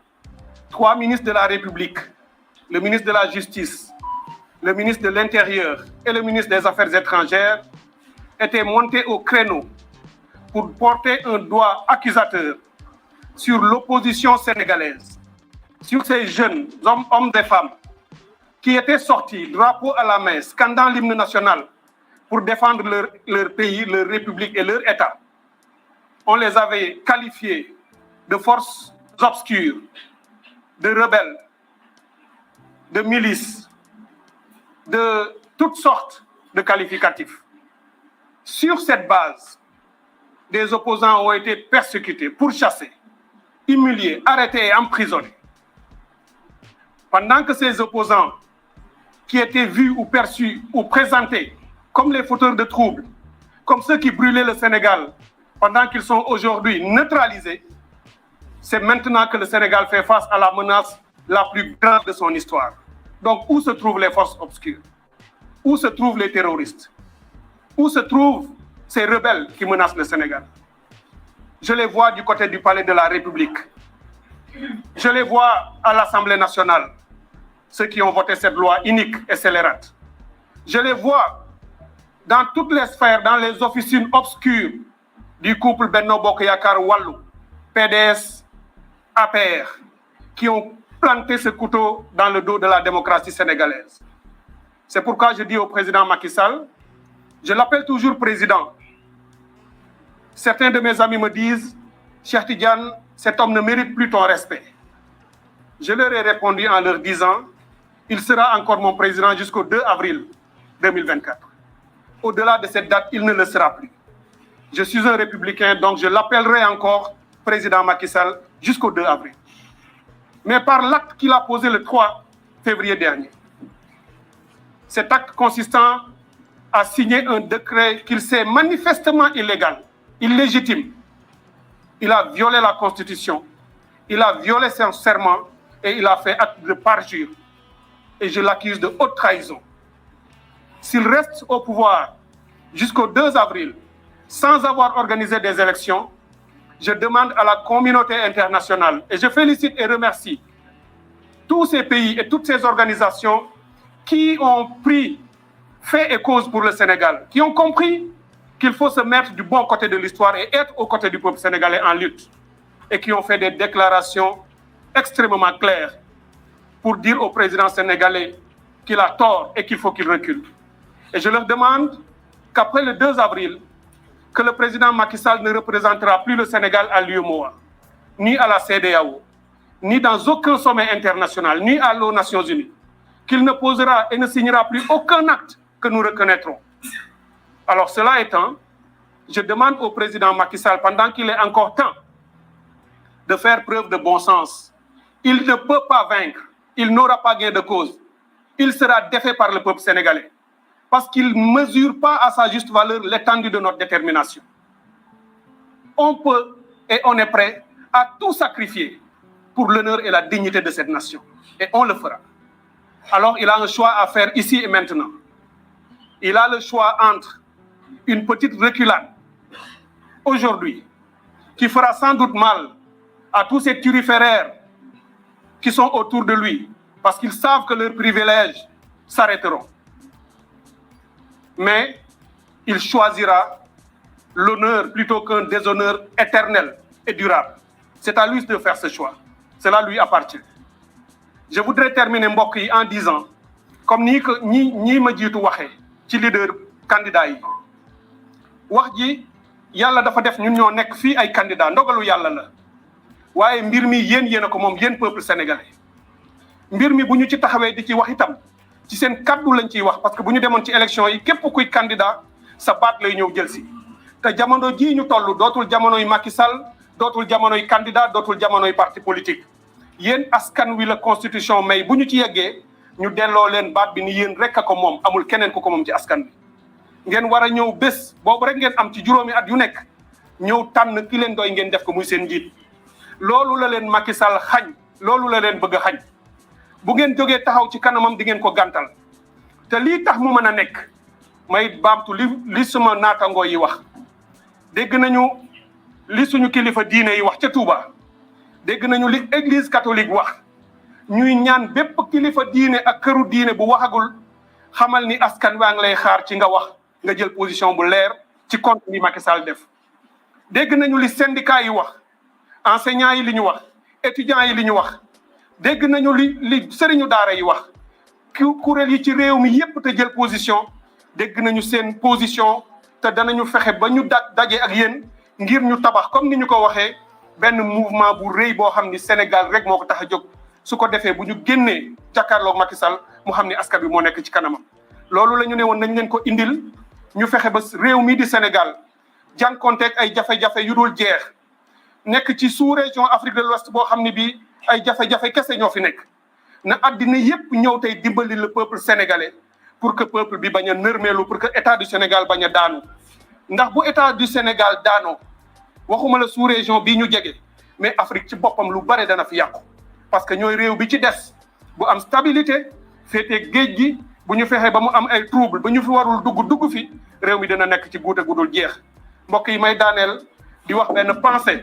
3 ministres de la République, le ministre de la Justice, le ministre de l'Intérieur et le ministre des Affaires étrangères étaient montés au créneau pour porter un doigt accusateur sur l'opposition sénégalaise, sur ces jeunes hommes et femmes qui étaient sortis, drapeau à la main, scandant l'hymne national pour défendre leur pays, leur république et leur État. On les avait qualifiés de forces obscures, de rebelles, de milices, de toutes sortes de qualificatifs. Sur cette base, des opposants ont été persécutés, pourchassés, humiliés, arrêtés et emprisonnés. Pendant que ces opposants qui étaient vus ou perçus ou présentés comme les fauteurs de troubles, comme ceux qui brûlaient le Sénégal, pendant qu'ils sont aujourd'hui neutralisés, c'est maintenant que le Sénégal fait face à la menace la plus grande de son histoire. Donc, où se trouvent les forces obscures? Où se trouvent les terroristes? Où se trouvent ces rebelles qui menacent le Sénégal? Je les vois du côté du palais de la République. Je les vois à l'Assemblée nationale, ceux qui ont voté cette loi inique et scélérate. Je les vois dans toutes les sphères, dans les officines obscures du couple Benno Bokk Yakaar Wallu, PDS, APR, qui ont planté ce couteau dans le dos de la démocratie sénégalaise. C'est pourquoi je dis au président Macky Sall, je l'appelle toujours président. Certains de mes amis me disent, Cheikh Tidiane, cet homme ne mérite plus ton respect. Je leur ai répondu en leur disant, il sera encore mon président jusqu'au 2 avril 2024. Au-delà de cette date, il ne le sera plus. Je suis un républicain, donc je l'appellerai encore président Macky Sall jusqu'au 2 avril. Mais par l'acte qu'il a posé le 3 février dernier, cet acte consistant à signer un décret qu'il sait manifestement illégal, illégitime, il a violé la Constitution, il a violé son serment et il a fait acte de parjure. Et je l'accuse de haute trahison. S'il reste au pouvoir jusqu'au 2 avril, sans avoir organisé des élections, je demande à la communauté internationale, et je félicite et remercie tous ces pays et toutes ces organisations qui ont pris fait et cause pour le Sénégal, qui ont compris qu'il faut se mettre du bon côté de l'histoire et être aux côtés du peuple sénégalais en lutte, et qui ont fait des déclarations extrêmement claires pour dire au président sénégalais qu'il a tort et qu'il faut qu'il recule. Et je leur demande qu'après le 2 avril, que le président Macky Sall ne représentera plus le Sénégal à l'UEMOA, ni à la CEDEAO, ni dans aucun sommet international, ni aux Nations Unies, qu'il ne posera et ne signera plus aucun acte que nous reconnaîtrons. Alors cela étant, je demande au président Macky Sall, pendant qu'il est encore temps, de faire preuve de bon sens. Il ne peut pas vaincre, il n'aura pas gain de cause. Il sera défait par le peuple sénégalais, parce qu'il ne mesure pas à sa juste valeur l'étendue de notre détermination. On peut et on est prêt à tout sacrifier pour l'honneur et la dignité de cette nation. Et on le fera. Alors il a un choix à faire ici et maintenant. Il a le choix entre une petite reculade aujourd'hui, qui fera sans doute mal à tous ces turiféraires qui sont autour de lui, parce qu'ils savent que leurs privilèges s'arrêteront. Mais il choisira l'honneur plutôt qu'un déshonneur éternel et durable. C'est à lui de faire ce choix. Cela lui appartient. Je voudrais terminer mbokk yi en disant, comme ñii ma jiitu waxee ci leader candidat yi, wax ji yàlla dafa def ñun ñoo nekk fii ay candidat, ndogalu yàlla la. waaye mbir mi yéen a ko moom, yéen peuple sénégalais. mbir mi bu ñu ci taxawee di ci wax itam, ci seen kaddu lañ ciy wax, parce que bu ñu demoon ci élection yi képp kuy candidat sa baat lay ñëw jël si. te jamono jii ñu toll dootul jamonoy Macky Sall, dootul jamonoy candidat, dootul jamonoy parti politique. yéen askan wi la constitution may bu ñu ci yeggee ñu delloo leen baat bi ni yéen rek a ko moom, amul keneen ku ko moom ci askan bi. ngeen war a ñëw bés boobu rek ngeen am ci juróomi at yu nekk, ñëw tànn ki leen doy ngeen def ko muy seen njiit. loolu la leen Macky Sall xañ, loolu la leen bëgg a xañ. bu ngeen jógee taxaw ci kanamam di ngeen ko gàntal. te lii tax mu mën a nekk, may baamtu li suma naatangoo yi wax. dégg nañu li suñu kilifa diine yi wax ca Touba. dégg nañu li église catholique wax. ñuy ñaan bépp kilifa diine ak këru diine bu waxagul, xamal ni askan waa ngi lay xaar ci nga wax, nga jël position bu leer ci compte li Macky Sall def. dégg nañu li syndicat yi wax, enseignants yi li ñu wax, étudiants yi li ñu wax. dégg nañu li sëriñu daara yi wax, kuréel yi ci réew mi yépp te jël position. dégg nañu seen position te danañu fexe ba ñu daje ak yéen ngir ñu tabax comme ni ñu ko waxee benn mouvement bu rëy boo xam ni Sénégal rek moo ko tax a jóg. su ko defee bu ñu génnee jàkkaarloog Macky Sall mu xam ni askan bi moo nekk ci kanamam. loolu la ñu ne woon nañ leen ko indil, ñu fexe ba réew mi di Sénégal jànkonteeg ay jafe-jafe yu dul jeex, nekk ci sous-région Afrique de l'Ouest boo xam ne bii ay jafe-jafe kese ñoo fi nekk. na àddina yépp ñëw tey dimbali le peuple sénégalais pour que peuple bi bañ a nërmeelu pour que état du Sénégal bañ a daanu ndax bu état du Sénégal daanoo waxuma la sous-région bii ñu jege mais Afrique ci boppam lu bare dana fi yàqu parce que ñooy réew bi ci des bu am stabilité féetee géej gi bu ñu fexee ba mu am ay trouble ba ñu fi warul dugg fi réew mi dana nekk ci guute gudul jeex mbokk yi may daaneel di wax benn pensée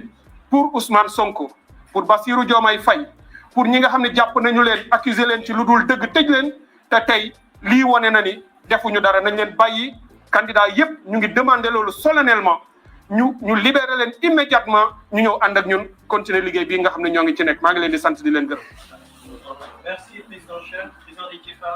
pour Ousmane Sonko pour Bassirou Diomaye Faye pour ñi nga xam ne jàpp nañu leen accuser leen ci lu dul dëgg tëj leen te tey lii wane na ni defuñu dara nañ leen bàyyi candidat yépp ñu ngi demander loolu solennellement ñu libérer leen immédiatement ñu ñëw ànd ak ñun continuer liggéey bii nga xam ne ñoo ngi ci nekk maa ngi leen di sant di leen gërëm. Merci, Président Cher. Président Rikifa.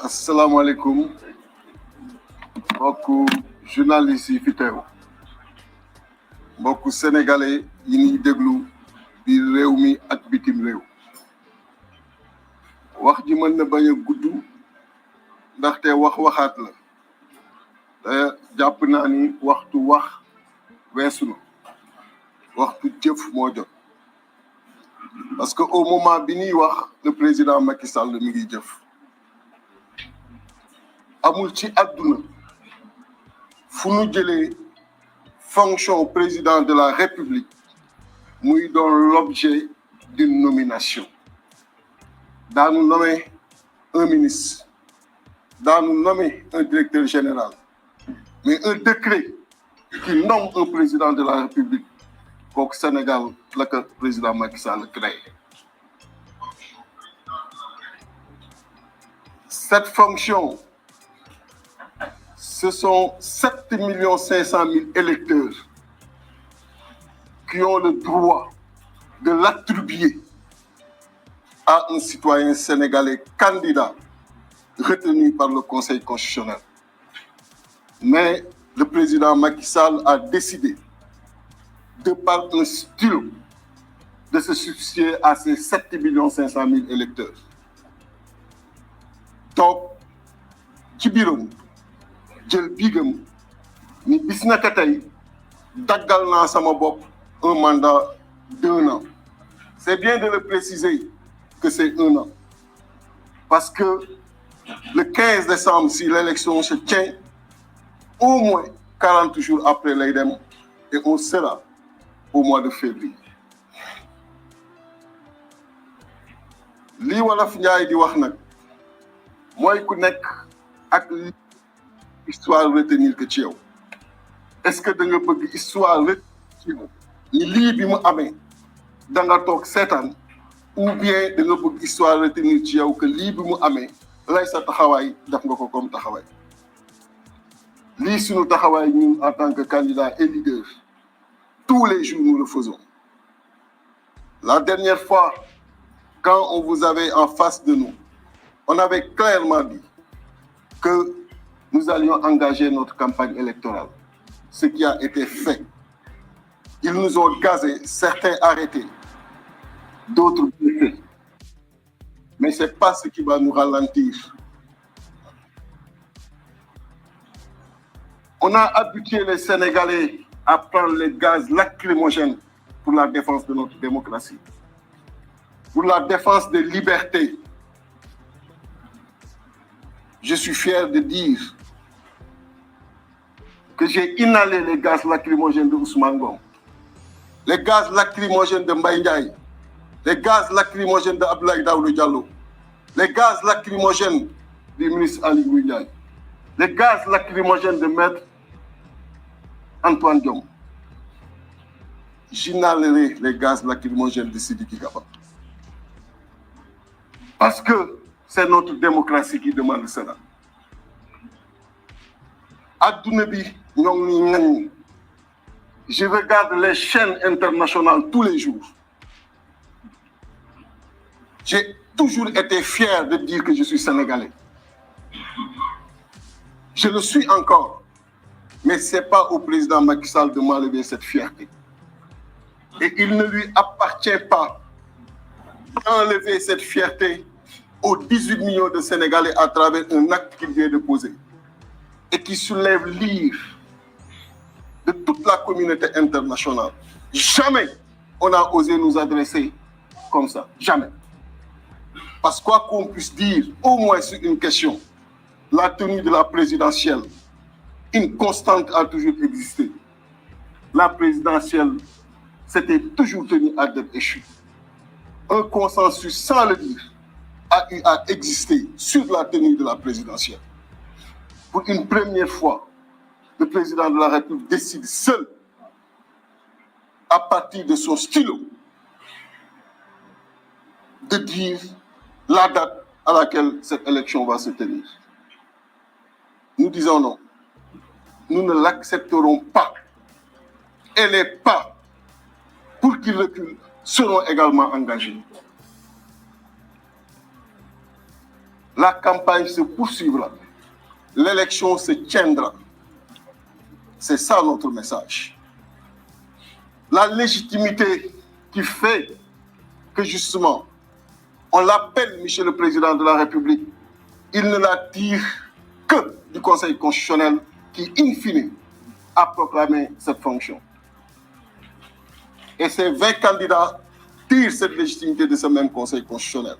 asalaamaaleykum mbokku journaliste yi fi teew mbokku sénégalais yi ñuy déglu biir réew mi ak bitim réew wax ji mën na bañ a gudd ndaxte waxaat la te jàpp naa ni waxtu wax weesu na waxtu jëf moo jot parce que au moment bi ñuy wax le président Macky Sall mi ngi jëf amul ci àdduna fu ñu jëlee fonction président de la République muy doon l'objet d'une nomination daanu nommer un ministre daanu nommer un directeur général mais un décret qui nomme un président de la République kooku Sénégal la ko président Macky Sall créé. Cette fonction, ce sont 7 500 000 électeurs qui ont le droit de l'attribuer à un citoyen sénégalais candidat retenu par le Conseil constitutionnel. Mais le président Macky Sall a décidé, de par un style, de se substituer à ces 7 500 000 électeurs. Donc, ci biiram jël bigam ni bis naka tey daggal naa sama bopp un mandat d'1 an. C'est bien de le préciser que c'est 1 an. Parce que le 15 décembre, si l'élection se tient, au moins 40 jours après lay dem et on sera au mois de février. Lii Wolof Njaay di wax nag mooy ku nekk ak histoire retenir que ci yow. Est-ce que da nga bëgg histoire retenir ci yow ni lii bi mu amee da nga toog seetaan ou bien da nga bëgg histoire retenir ci yow que lii bi mu amee lay sa taxawaay def nga ko comme taxawaay. Lii suñu taxawaay ñun en tant que candidat et leader tous les jours nous le faisons. La dernière fois, quand on vous avait en face de nous, on avait clairement dit que nous allions engager notre campagne électorale, ce qui a été fait. Ils nous ont gazés, certains arrêtés, d'autres blessés. Mais ce n'est pas ce qui va nous ralentir. On a habitué les Sénégalais à prendre les gaz lacrymogènes pour la défense de notre démocratie, pour la défense des libertés. je suis fier de dire que j'ai inhalé les gaz lacrymogènes de Ousmane Ngom, les gaz lacrymogènes de Mbaye Ndiaye, les gaz lacrymogènes de Abdoulaye Daouda Diallo, les gaz lacrymogènes du ministre Ali Ngouille Ndiaye, les gaz lacrymogènes de Maître Antoine Diome. J'inhalerai les gaz lacrymogènes de Sidiki Kaba. Parce que c'est notre démocratie qui demande cela. Je regarde les chaînes internationales tous les jours. J'ai toujours été fier de dire que je suis sénégalais. Je le suis encore. Mais ce n'est pas au président Macky Sall de m'enlever cette fierté. Et il ne lui appartient pas d'enlever cette fierté aux 18 millions de Sénégalais à travers un acte qu'il vient de poser et qui soulève l'ire de toute la communauté internationale. Jamais on a osé nous adresser comme ça. Jamais. Parce que quoi qu'on puisse dire, au moins sur une question, la tenue de la présidentielle, une constante a toujours existé. La présidentielle s'était toujours tenue à d'être échue. Un consensus, sans le dire, a eu à exister sur la tenue de la présidentielle. Pour une première fois, le président de la République décide seul, à partir de son stylo, de dire la date à laquelle cette élection va se tenir. Nous disons non. Nous ne l'accepterons pas. Et les pas, pour qu'il recule, seront également engagés. La campagne se poursuivra. L'élection se tiendra. C'est ça notre message. La légitimité qui fait que justement, on l'appelle Monsieur le Président de la République, il ne la tire que du Conseil constitutionnel qui, in fine, a proclamé cette fonction. Et ces 20 candidats tirent cette légitimité de ce même Conseil constitutionnel.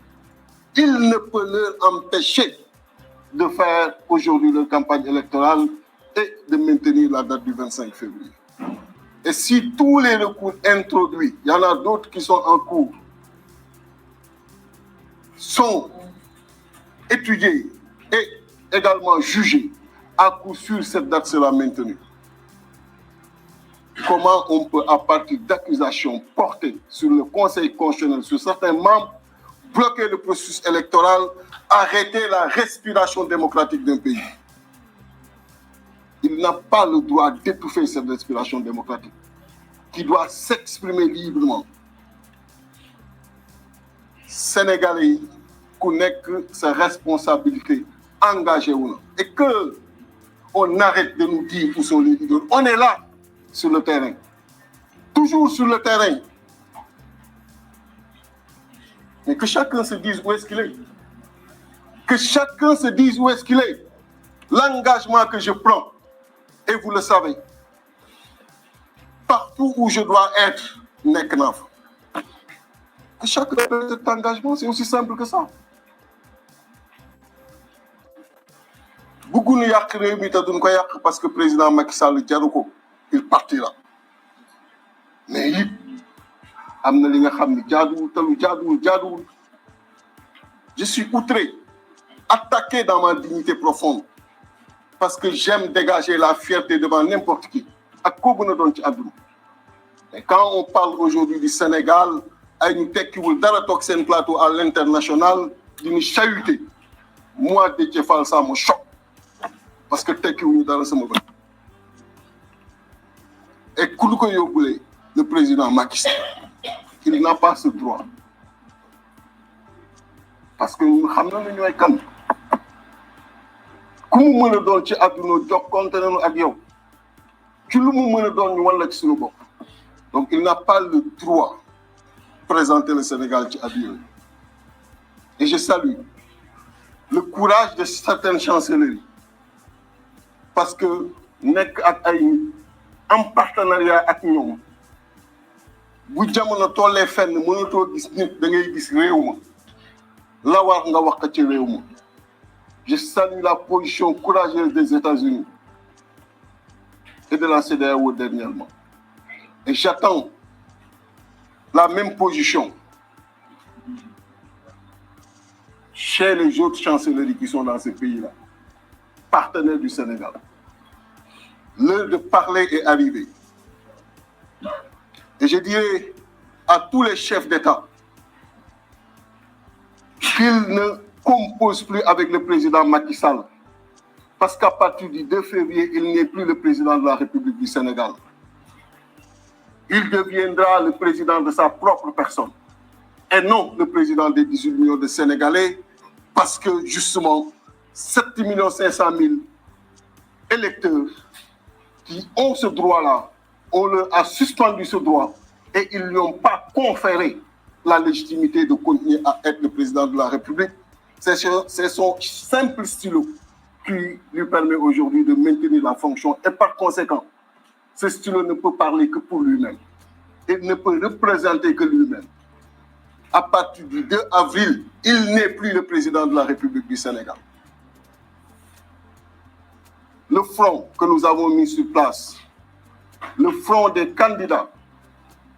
Il ne peut leur empêcher de faire aujourd'hui leur campagne électorale et de maintenir la date du 25 février. Et si tous les recours introduits, il y en a d'autres qui sont en cours, sont étudiés et également jugés, à coup sûr cette date sera maintenue. Comment on peut, à partir d'accusations portées sur le Conseil constitutionnel, sur certains membres, bloquer le processus électoral, arrêter la respiration démocratique d'un pays? Il n'a pas le droit d'étouffer cette respiration démocratique, qui doit s'exprimer librement. Sénégalais, connaissent ses responsabilités, engagées ou non. Et que on arrête de nous dire où sont les leaders. On est là, sur le terrain. Toujours sur le terrain. Mais que chacun se dise où est-ce qu'il est. Que chacun se dise où est-ce qu'il est. L'engagement que je prends, et vous le savez, partout où je dois être, Neknaf. Que chacun ait cet engagement, c'est aussi simple que ça. Beaucoup ne yak réew mi ta duñ ko yak parce que président Macky Sall jaru ko, il partira. Mais it amna li nga xamni jaaduwul. Je suis outré, attaqué dans ma dignité profonde parce que j'aime dégager la fierté devant n'importe qui. Ak ko gëna doon ci aduna. Et quand on parle aujourd'hui du Sénégal, ay ñu tekkiwul dara tok sen plateau à l'international, di ñu chahuter. Moi Déthié Fall ça me choque. Parce que tekkiwuñu dara sama bët. Et ku lu ko yóbbulee le président Macky Sall, il n'a pas ce droit. Parce que ñun xam nañu ñooy kan. Ku mu mën a doon ci àdduna jokkonte nañu ak yow. Ci lu mu mën a doon ñu wan la ci suñu bopp. Donc il n'a pas le droit de présenter le Sénégal ci àdduna. Et je salue le courage de certaines chancelleries. Parce que nek ak ay en partenariat ak ñoom bu jamono tollee fenn mënatoo gis nit da ngay gis réew ma la war nga wax ci réew ma Je salue la position courageuse des États-Unis et de la CEDEAO dernièrement. Et j'attends la même position chez les autres chancelleries qui sont dans ces pays-là, partenaires du Sénégal. L'heure de parler est arrivée. Et je dirais à tous les chefs d'État qu'ils ne composent plus avec le président Macky Sall, parce qu'à partir du 2 février, il n'est plus le président de la République du Sénégal. Il deviendra le président de sa propre personne et non le président des 18 millions de Sénégalais, parce que justement, 7 500 000 électeurs qui ont ce droit-là, on leur a suspendu ce droit et ils ne lui ont pas conféré la légitimité de continuer à être le président de la République. C'est son simple stylo qui lui permet aujourd'hui de maintenir la fonction et par conséquent, ce stylo ne peut parler que pour lui-même. Il ne peut représenter que lui-même. À partir du 2 avril, il n'est plus le président de la République du Sénégal. Le front que nous avons mis sur place, le front des candidats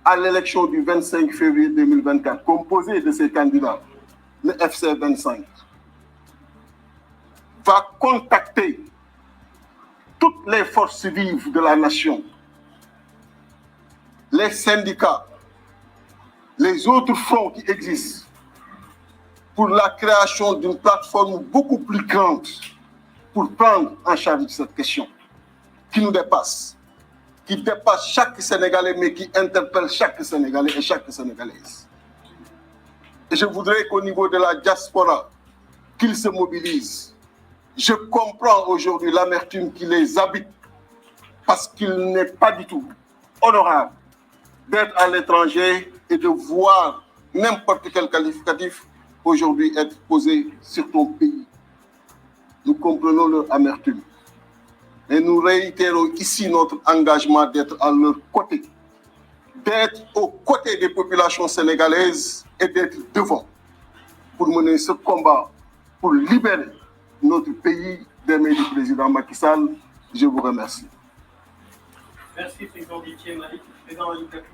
à l'élection du 25 février 2024, composé de ces candidats, le FC 25, va contacter toutes les forces vives de la nation, les syndicats, les autres fronts qui existent, pour la création d'une plateforme beaucoup plus grande pour prendre en charge cette question qui nous dépasse, qui dépasse chaque Sénégalais, mais qui interpelle chaque Sénégalais et chaque Sénégalaise. Et je voudrais qu'au niveau de la diaspora, qu'ils se mobilisent. Je comprends aujourd'hui l'amertume qui les habite, parce qu'il n'est pas du tout honorable d'être à l'étranger et de voir n'importe quel qualificatif aujourd'hui être posé sur ton pays. Nous comprenons leur amertume. Et nous réitérons ici notre engagement d'être à leur côté, d'être aux côtés des populations sénégalaises et d'être devant pour mener ce combat, pour libérer notre pays des mains du président Macky Sall. Je vous remercie. Merci, président Didier Malik. Président Ali Kakou.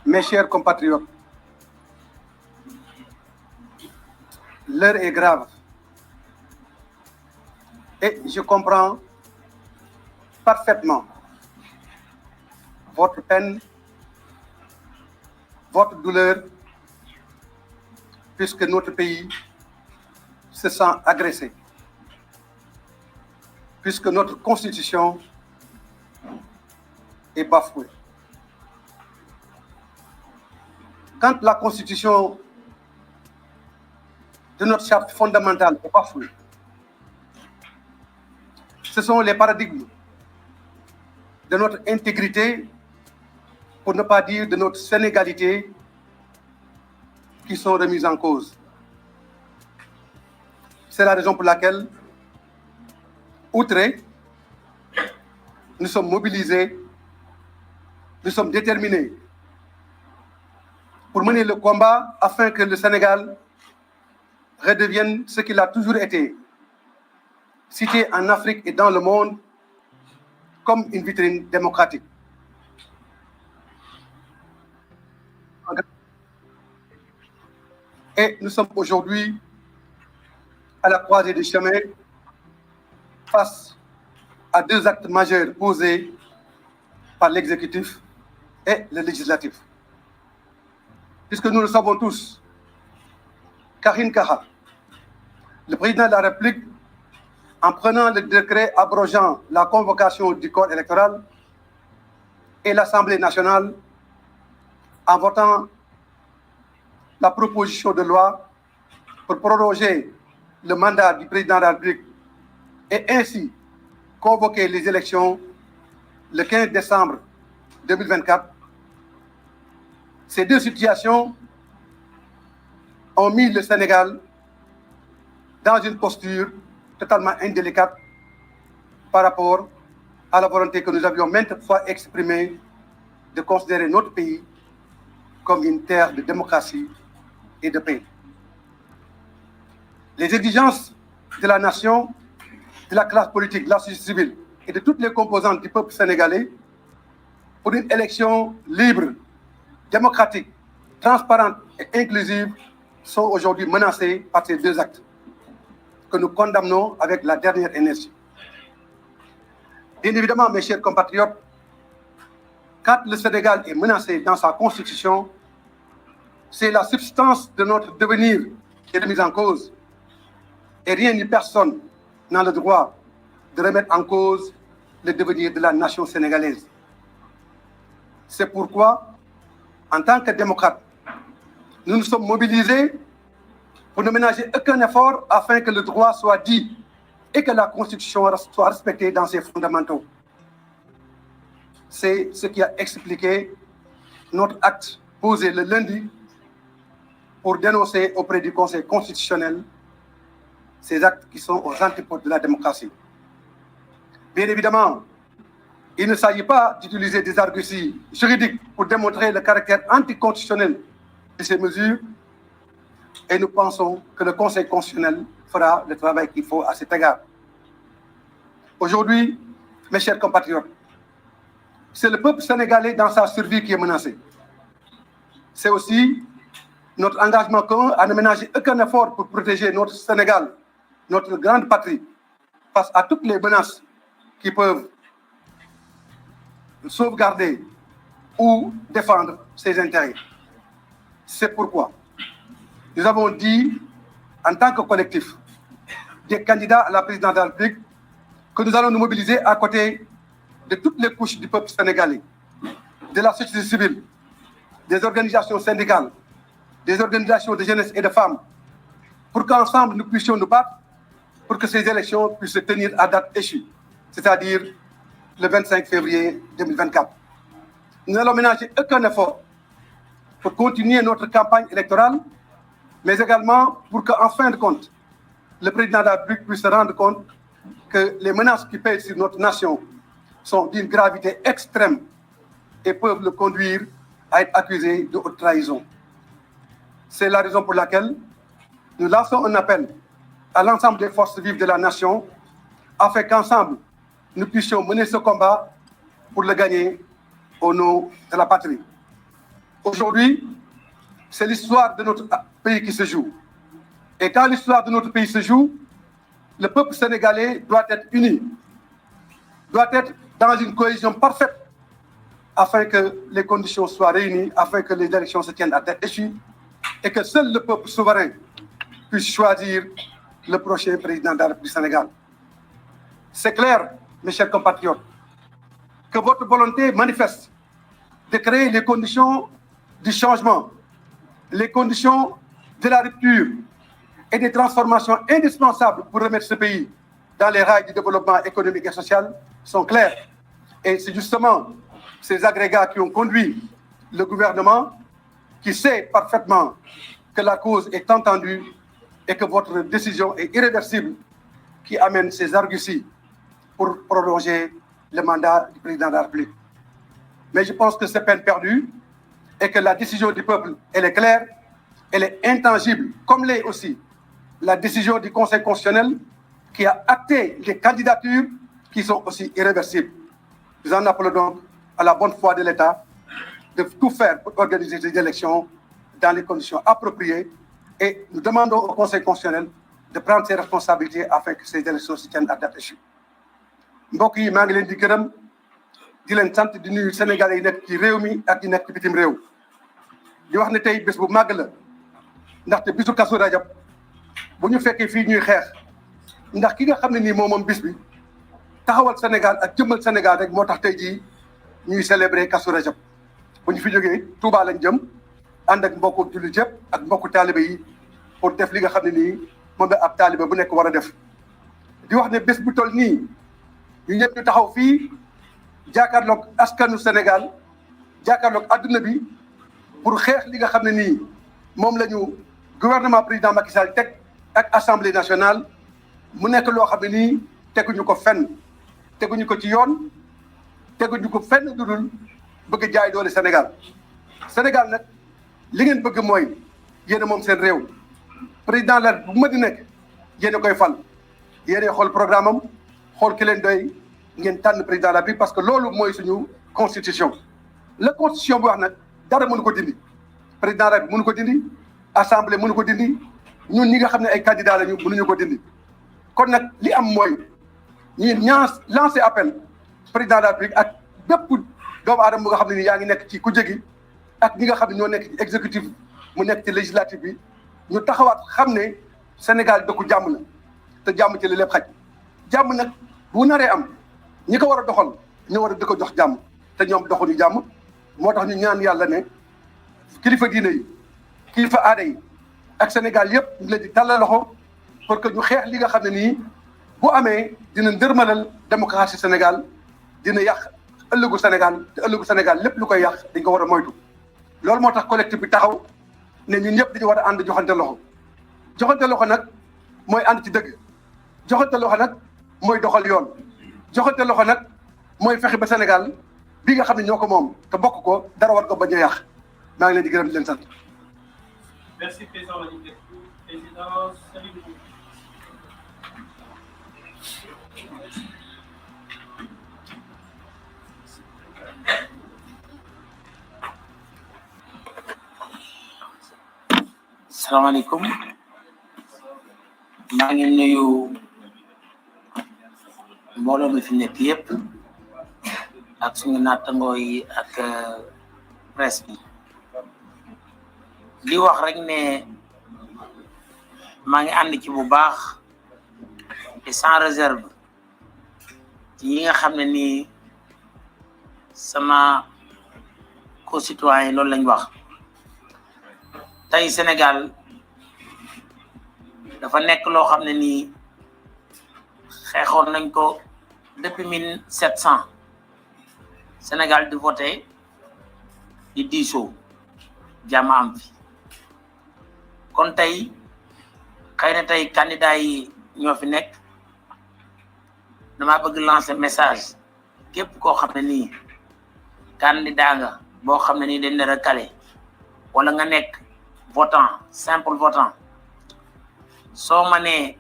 Mes chers compatriotes, l'heure est grave et je comprends parfaitement votre peine, votre douleur, puisque notre pays se sent agressé, puisque notre constitution est bafouée. Quand la constitution de notre charte fondamentale est bafouée, ce sont les paradigmes de notre intégrité, pour ne pas dire de notre sénégalité, qui sont remises en cause. C'est la raison pour laquelle, outrés, nous sommes mobilisés, nous sommes déterminés pour mener le combat afin que le Sénégal redevienne ce qu'il a toujours été, cité en Afrique et dans le monde comme une vitrine démocratique. Et nous sommes aujourd'hui à la croisée des chemins face à deux actes majeurs posés par l'exécutif et le législatif. Puisque nous le savons tous, Karim Kaha, le président de la République, en prenant le décret abrogeant la convocation du corps électoral, et l'Assemblée nationale, en votant la proposition de loi pour proroger le mandat du président de la République et ainsi convoquer les élections le 15 décembre 2024, ces deux situations ont mis le Sénégal dans une posture totalement indélicate par rapport à la volonté que nous avions maintes fois exprimée de considérer notre pays comme une terre de démocratie et de paix. Les exigences de la nation, de la classe politique, de la société civile et de toutes les composantes du peuple sénégalais pour une élection libre, démocratique, transparente et inclusive sont aujourd'hui menacées par ces deux actes que nous condamnons avec la dernière énergie. Bien évidemment, mes chers compatriotes, quand le Sénégal est menacé dans sa constitution, c'est la substance de notre devenir qui est remise en cause. Et rien ni personne n'a le droit de remettre en cause le devenir de la nation sénégalaise. C'est pourquoi, en tant que démocrates, nous nous sommes mobilisés pour ne ménager aucun effort afin que le droit soit dit et que la Constitution soit respectée dans ses fondamentaux. C'est ce qui a expliqué notre acte posé le lundi pour dénoncer auprès du Conseil constitutionnel ces actes qui sont aux antipodes de la démocratie. Bien évidemment, il ne s'agit pas d'utiliser des arguties juridiques pour démontrer le caractère anticonstitutionnel de ces mesures et nous pensons que le Conseil constitutionnel fera le travail qu'il faut à cet égard. Aujourd'hui, mes chers compatriotes, c'est le peuple sénégalais dans sa survie qui est menacé. C'est aussi notre engagement commun à ne ménager aucun effort pour protéger notre Sénégal, notre grande patrie, face à toutes les menaces qui peuvent sauvegarder ou défendre ses intérêts. C'est pourquoi nous avons dit, en tant que collectif, des candidats à la présidence de la République, que nous allons nous mobiliser à côté de toutes les couches du peuple sénégalais, de la société civile, des organisations syndicales, des organisations de jeunesse et de femmes, pour qu'ensemble nous puissions nous battre pour que ces élections puissent se tenir à date échue, c'est-à-dire le 25 février 2024. Nous n'allons ménager aucun effort pour continuer notre campagne électorale, mais également pour qu'en fin de compte, le président de la République puisse se rendre compte que les menaces qui pèsent sur notre nation sont d'une gravité extrême et peuvent le conduire à être accusé de haute trahison. C'est la raison pour laquelle nous lançons un appel à l'ensemble des forces vives de la nation afin qu'ensemble, nous puissions mener ce combat pour le gagner au nom de la patrie. Aujourd'hui, c'est l'histoire de notre pays qui se joue. Et quand l'histoire de notre pays se joue, le peuple sénégalais doit être uni, doit être dans une cohésion parfaite afin que les conditions soient réunies, afin que les élections se tiennent à date échue et que seul le peuple souverain puisse choisir le prochain président de la République du Sénégal. C'est clair, mes chers compatriotes, que votre volonté manifeste de créer les conditions du changement, les conditions de la rupture et des transformations indispensables pour remettre ce pays dans les rails du développement économique et social sont clairs. Et c'est justement ces agrégats qui ont conduit le gouvernement, qui sait parfaitement que la cause est entendue et que votre décision est irréversible, qui amène ces arguties pour prolonger le mandat du président de la République. Mais je pense que c'est peine perdue et que la décision du peuple, elle est claire, elle est intangible, comme l'est aussi la décision du Conseil constitutionnel qui a acté les candidatures qui sont aussi irréversibles. Nous en appelons donc à la bonne foi de l'État de tout faire pour organiser ces élections dans les conditions appropriées et nous demandons au Conseil constitutionnel de prendre ses responsabilités afin que ces élections se tiennent à date échue. mbokk yi maa ngi leen di gërëm di leen sant di nuyu Sénégalais yi nekk ci réew mi ak di nekk ci bitim réew di wax ne tey bés bu màgg la ndaxte bisu Kazu Rajab bu ñu fekkee fii ñuy xeex ndax ki nga xam ne nii moom bis bi taxawal Sénégal ak jëmmal Sénégal rek moo tax tey jii ñuy célébrer Kazu Rajab bu ñu fi jógee Touba lañ jëm ànd ak mbokku jullit yëpp ak mbokku taalibe yi pour def li nga xam ne nii moom la ab taalibe bu nekk war a def di wax ne bés bu toll nii ñu ñëpp ñu taxaw fii jàkkaarloog askanu Sénégal jàkkaarloog adduna bi pour xeex li nga xam ne nii moom la ñu gouvernement président Macky Sall teg ak assemblée nationale mu nekk loo xam ne nii teguñu ko fenn teguñu ko ci yoon teguñu ko fenn dudul bëgg jaay doole Sénégal Sénégal nag li ngeen bëgg mooy yéen moom seen réew président la bu ma di nekk yéen a koy fal yéen a xool programme am xool ki leen doy ngeen tànn président la bi parce que loolu mooy suñu constitution la constitution bi wax nag dara mënu ko dindi président la bi mënu ko dindi assemblée mënu ko dindi ñun ñi nga xam ne ay candidats lañu mënuñu ko dindi kon nag li am mooy ñi lancé appel président de la République ak bépp doomu aadama bu nga xam ne ni yaa ngi nekk ci ku jégi ak ñi nga xam ne ñoo nekk ci exécutif mu nekk ci législatif bi ñu taxawaat xam ne Sénégal dëkku jàmm la te jàmm ci la lépp xaj jàmm nag bu naree am ñi ko war a doxal ñu war a di ko jox jàmm te ñoom doxuñu jàmm moo tax ñu ñaan yàlla ne kilifa diine yi kilifa aada yi ak Sénégal yëpp ñu leen di tàllal loxo pour que ñu xeex li nga xam ne nii bu amee dina ndërmalal démocratie Sénégal dina yàq ëllëgu Sénégal te ëllëgu Sénégal lépp lu koy yàq dañ ko war a moytu loolu moo tax collectif bi taxaw ne ñun ñëpp dañu war a ànd joxante loxo nag mooy ànd ci dëgg joxante loxo nag mooy doxal yoon joxante loxo nag mooy fexe ba Sénégal bii nga xam ne ñoo ko moom te bokk ko dara war ko bañ a yàq maa ngi leen di gërëm di leen sant. Merci, Président. Président, salut. salaamaaleykum maa ngi nuyu mbooloo mi fi nekk yëpp ak suñu nattangoo yi ak presse bi di wax rek ne maa ngi ànd ci bu baax et sans réserve ci yi nga xam ne nii sama concitoyen loolu lañ wax tey Sénégal dafa nekk loo xam ne nii xeexoon nañ ko depuis 1700 Sénégal di voté di diisoo jàmm am fi kon tey xëy na tey candidat yi ñoo fi nekk dama bëgg lancer message képp koo xam ne nii candidat nga boo xam ne nii dañ la recalé wala nga nekk votant simple votant soo mënee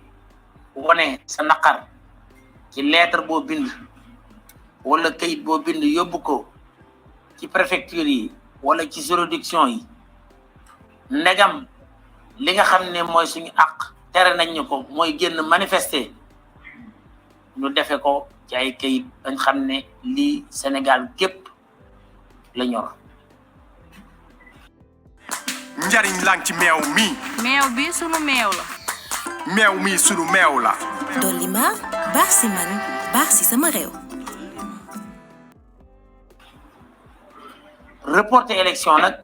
wone sa naqar ci lettre boo bind wala kayit boo bind yóbbu ko ci préfecture yi wala ci juridiction yi ndegam li nga xam ne mooy suñu àq tere nañ ñu ko mooy génn manifester ñu defe ko ci ay kayit dañ xam ne lii Sénégal gépp la ñor njariñ lang ci meew mi meew bi sunu meew la meew mi sunu meew la dolli ma baax si man baax si sama réew reporter élection nag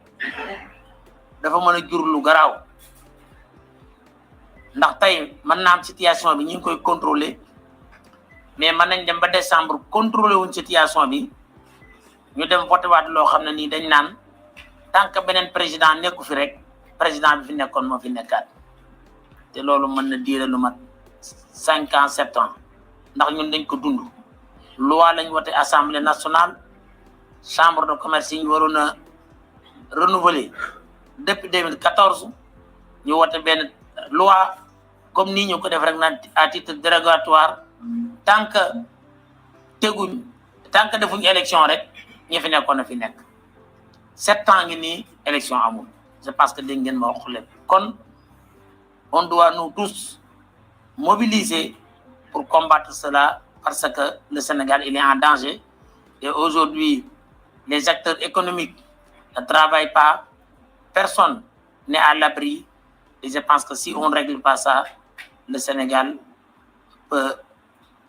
dafa mën a jur lu garaaw ndax tey mën naa am situation bi ñu ngi koy contrôler mais mën nañ dem ba décembre contrôler wuñ situation bi ñu dem voté waat loo xam ne nii dañ naan tant que beneen président nekku fi rek président bi fi nekkoon moo fi nekkaat te loolu mën na diire lu mat 5 ans 7 ans ndax ñun dañ ko dund loi lañ voté assemblée nationale chambre de commerce yi ñu waroon a renouveler depuis 2014 ñu voté benn loi comme nii ñu ko def rek naan à titre dérogatoire tant que defuñ élection rek ñi fi nekkoon na fi nekk 7 ans ngi nii élection amul c'est parce que dégg ngeen ma wax lépp kon on doit nous tous mobiliser pour combattre cela parce que le Sénégal il est en danger et aujourd'hui les acteurs économiques ne travaillent pas personne n'est à l'abri et je pense que si on ne règle pas ça le Sénégal peut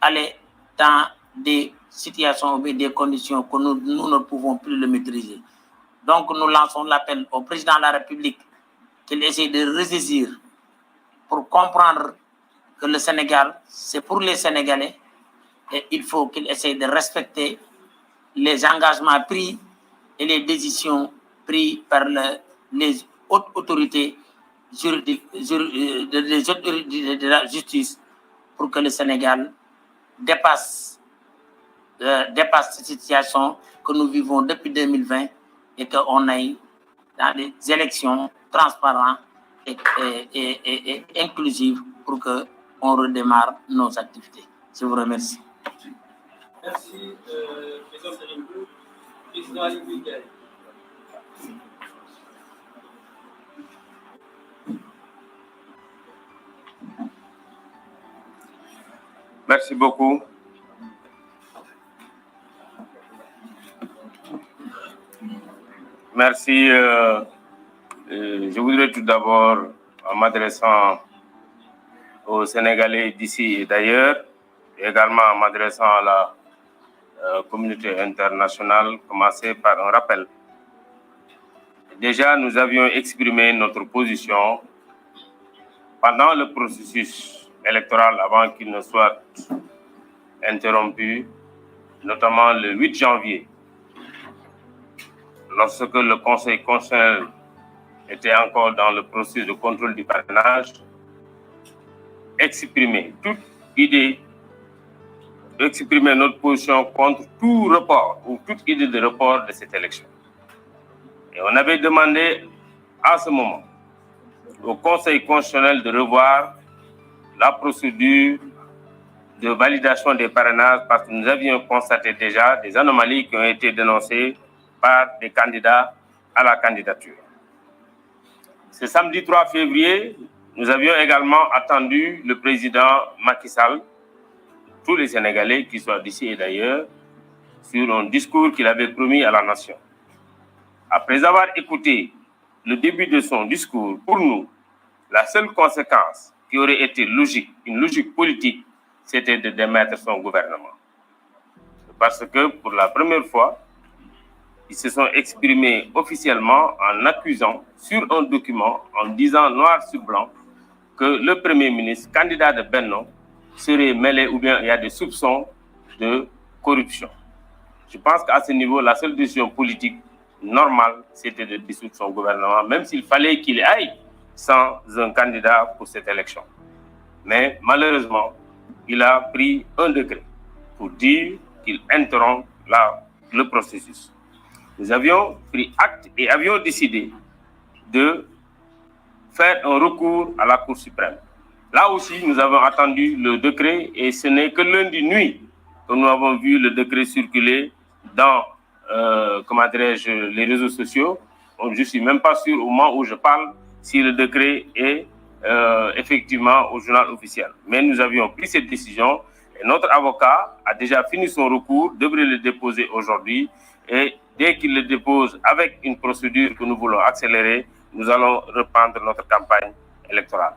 aller dans des situations ou des conditions que nous ne pouvons plus le maîtriser. Donc nous lançons l'appel au président de la République qu'il essaie de ressaisir pour comprendre que le Sénégal, c'est pour les Sénégalais et il faut qu'il essaie de respecter les engagements pris et les décisions prises par les hautes autorités juridiques, les autorités de la justice pour que le Sénégal dépasse dépasse cette situation que nous vivons depuis 2020 et qu'on aille dans des élections transparentes et inclusives pour qu'on redémarre nos activités. Je vous remercie. Merci, Président Serimbou. Président Ali Bougaye. Merci beaucoup. Merci. Je voudrais tout d'abord, en m'adressant aux Sénégalais d'ici et d'ailleurs, et également en m'adressant à la communauté internationale, commencer par un rappel. Déjà, nous avions exprimé notre position pendant le processus électoral avant qu'il ne soit interrompu, notamment le 8 janvier, lorsque le Conseil constitutionnel était encore dans le processus de contrôle du parrainage, exprimer notre position contre tout report ou toute idée de report de cette élection. Et on avait demandé à ce moment au Conseil constitutionnel de revoir la procédure de validation des parrainages parce que nous avions constaté déjà des anomalies qui ont été dénoncées par des candidats à la candidature. Ce samedi 3 février, nous avions également attendu le président Macky Sall, tous les Sénégalais, qu'ils soient d'ici et d'ailleurs, sur un discours qu'il avait promis à la nation. Après avoir écouté le début de son discours, pour nous, la seule conséquence qui aurait été logique, une logique politique, c'était de démettre son gouvernement. Parce que pour la première fois, ils se sont exprimés officiellement en accusant sur un document, en disant noir sur blanc, que le Premier ministre, candidat de Benno, serait mêlé ou bien il y a des soupçons de corruption. Je pense qu'à ce niveau, la seule décision politique normale, c'était de dissoudre son gouvernement, même s'il fallait qu'il aille sans un candidat pour cette élection. Mais malheureusement, il a pris un décret pour dire qu'il interrompt le processus. Nous avions pris acte et avions décidé de faire un recours à la Cour suprême. Là aussi, nous avons attendu le décret et ce n'est que lundi nuit que nous avons vu le décret circuler dans les réseaux sociaux. Je ne suis même pas sûr au moment où je parle si le décret est effectivement au journal officiel. Mais nous avions pris cette décision et notre avocat a déjà fini son recours, devrait le déposer aujourd'hui et dès qu'il le dépose avec une procédure que nous voulons accélérer, nous allons reprendre notre campagne électorale.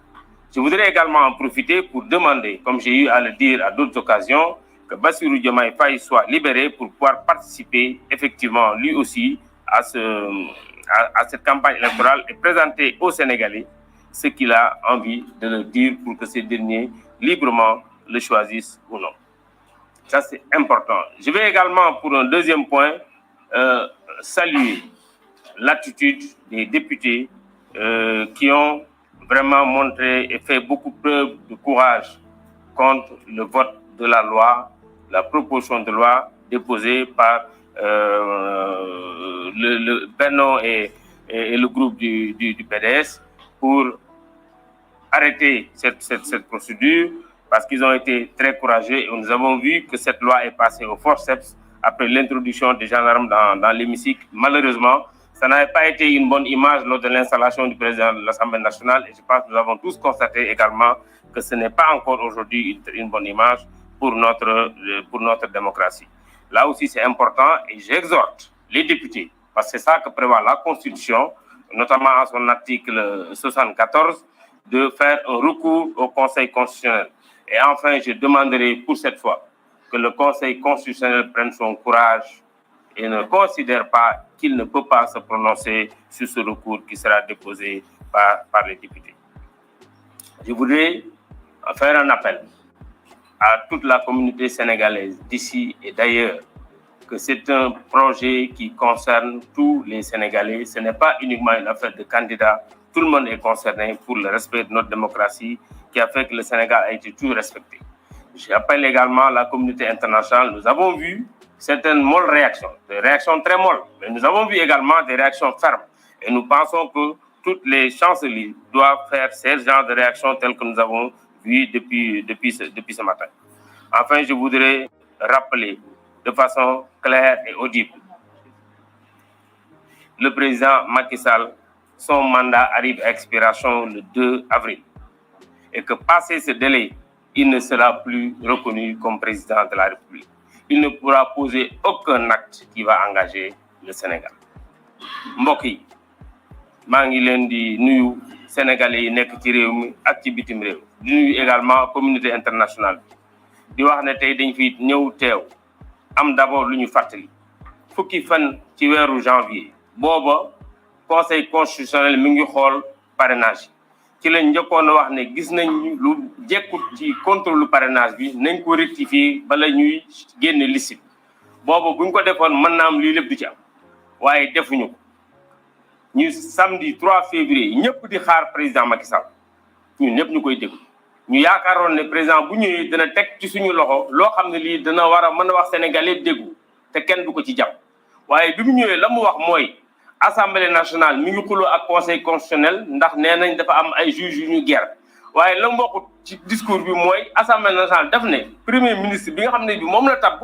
Je voudrais également en profiter pour demander, comme j'ai eu à le dire à d'autres occasions, que Bassirou Diomaye Faye soit libéré pour pouvoir participer effectivement lui aussi à cette campagne électorale et présenter aux Sénégalais ce qu'il a envie de leur dire pour que ces derniers librement le choisissent ou non. Ça, c'est important. Je vais également, pour un deuxième point, saluer l'attitude des députés qui ont vraiment montré et fait beaucoup preuve de courage contre le vote de la loi, la proposition de loi déposée par le Benno et le groupe du PDS pour arrêter cette procédure parce qu'ils ont été très courageux et nous avons vu que cette loi est passée au forceps après l'introduction des gendarmes dans l'hémicycle. Malheureusement, ça n'avait pas été une bonne image lors de l'installation du président de l'Assemblée nationale et je pense que nous avons tous constaté également que ce n'est pas encore aujourd'hui une bonne image pour notre démocratie. Là aussi, c'est important et j'exhorte les députés, parce que c'est ça que prévoit la Constitution, notamment à son article 74, de faire un recours au Conseil constitutionnel. Et enfin, je demanderai pour cette fois que le Conseil constitutionnel prenne son courage et ne considère pas qu'il ne peut pas se prononcer sur ce recours qui sera déposé par les députés. Je voudrais faire un appel à toute la communauté sénégalaise d'ici et d'ailleurs que c'est un projet qui concerne tous les Sénégalais. Ce n'est pas uniquement une affaire de candidats. Tout le monde est concerné pour le respect de notre démocratie qui a fait que le Sénégal a été toujours respecté. J'appelle également la communauté internationale. Nous avons vu certaines molles réactions, des réactions très molles, mais nous avons vu également des réactions fermes. Et nous pensons que toutes les chanceliers doivent faire ce genre de réactions telles que nous avons vu depuis ce matin. Enfin, je voudrais rappeler de façon claire et audible. Le président Macky Sall, son mandat arrive à expiration le 2 avril. Et que passé ce délai, il ne sera plus reconnu comme président de la République. Il ne pourra poser aucun acte qui va engager le Sénégal. mbokk yi maa ngi leen di nuyu sénégalais yi nekk ci réew mi ak ci bitim réew di nuyu également communauté internationale bi di wax ne tey dañ fi ñëw teew am d'abord lu ñu fàttali fukki fan ci weeru janvier booba conseil constitutionnel mi ngi xool parrainage ci lañ njëkkoon a wax ne gis nañ lu jekkut ci contrôle parrainage bi nañ ko rectifier bala ñuy génne liste booba buñ ko defoon mën naa am lii lépp du ci am waaye defuñu ko ñu samedi 3 février ñëpp di xaar président Macky Sall ñun ñëpp ñu koy déglu ñu yaakaaroon ne président bu ñëwee dana teg ci suñu loxo loo xam ne lii dana war a mën a wax Sénégalais déggu te kenn du ko ci jàpp waaye bi mu ñëwee la mu wax mooy assemblée nationale mi ngi xuloo ak conseil constitutionnel ndax nee nañ dafa am ay juges yu ñu guerre waaye la mu waxut ci discours bi mooy assemblée nationale daf ne premier ministre bi nga xam ne bi moom la tabb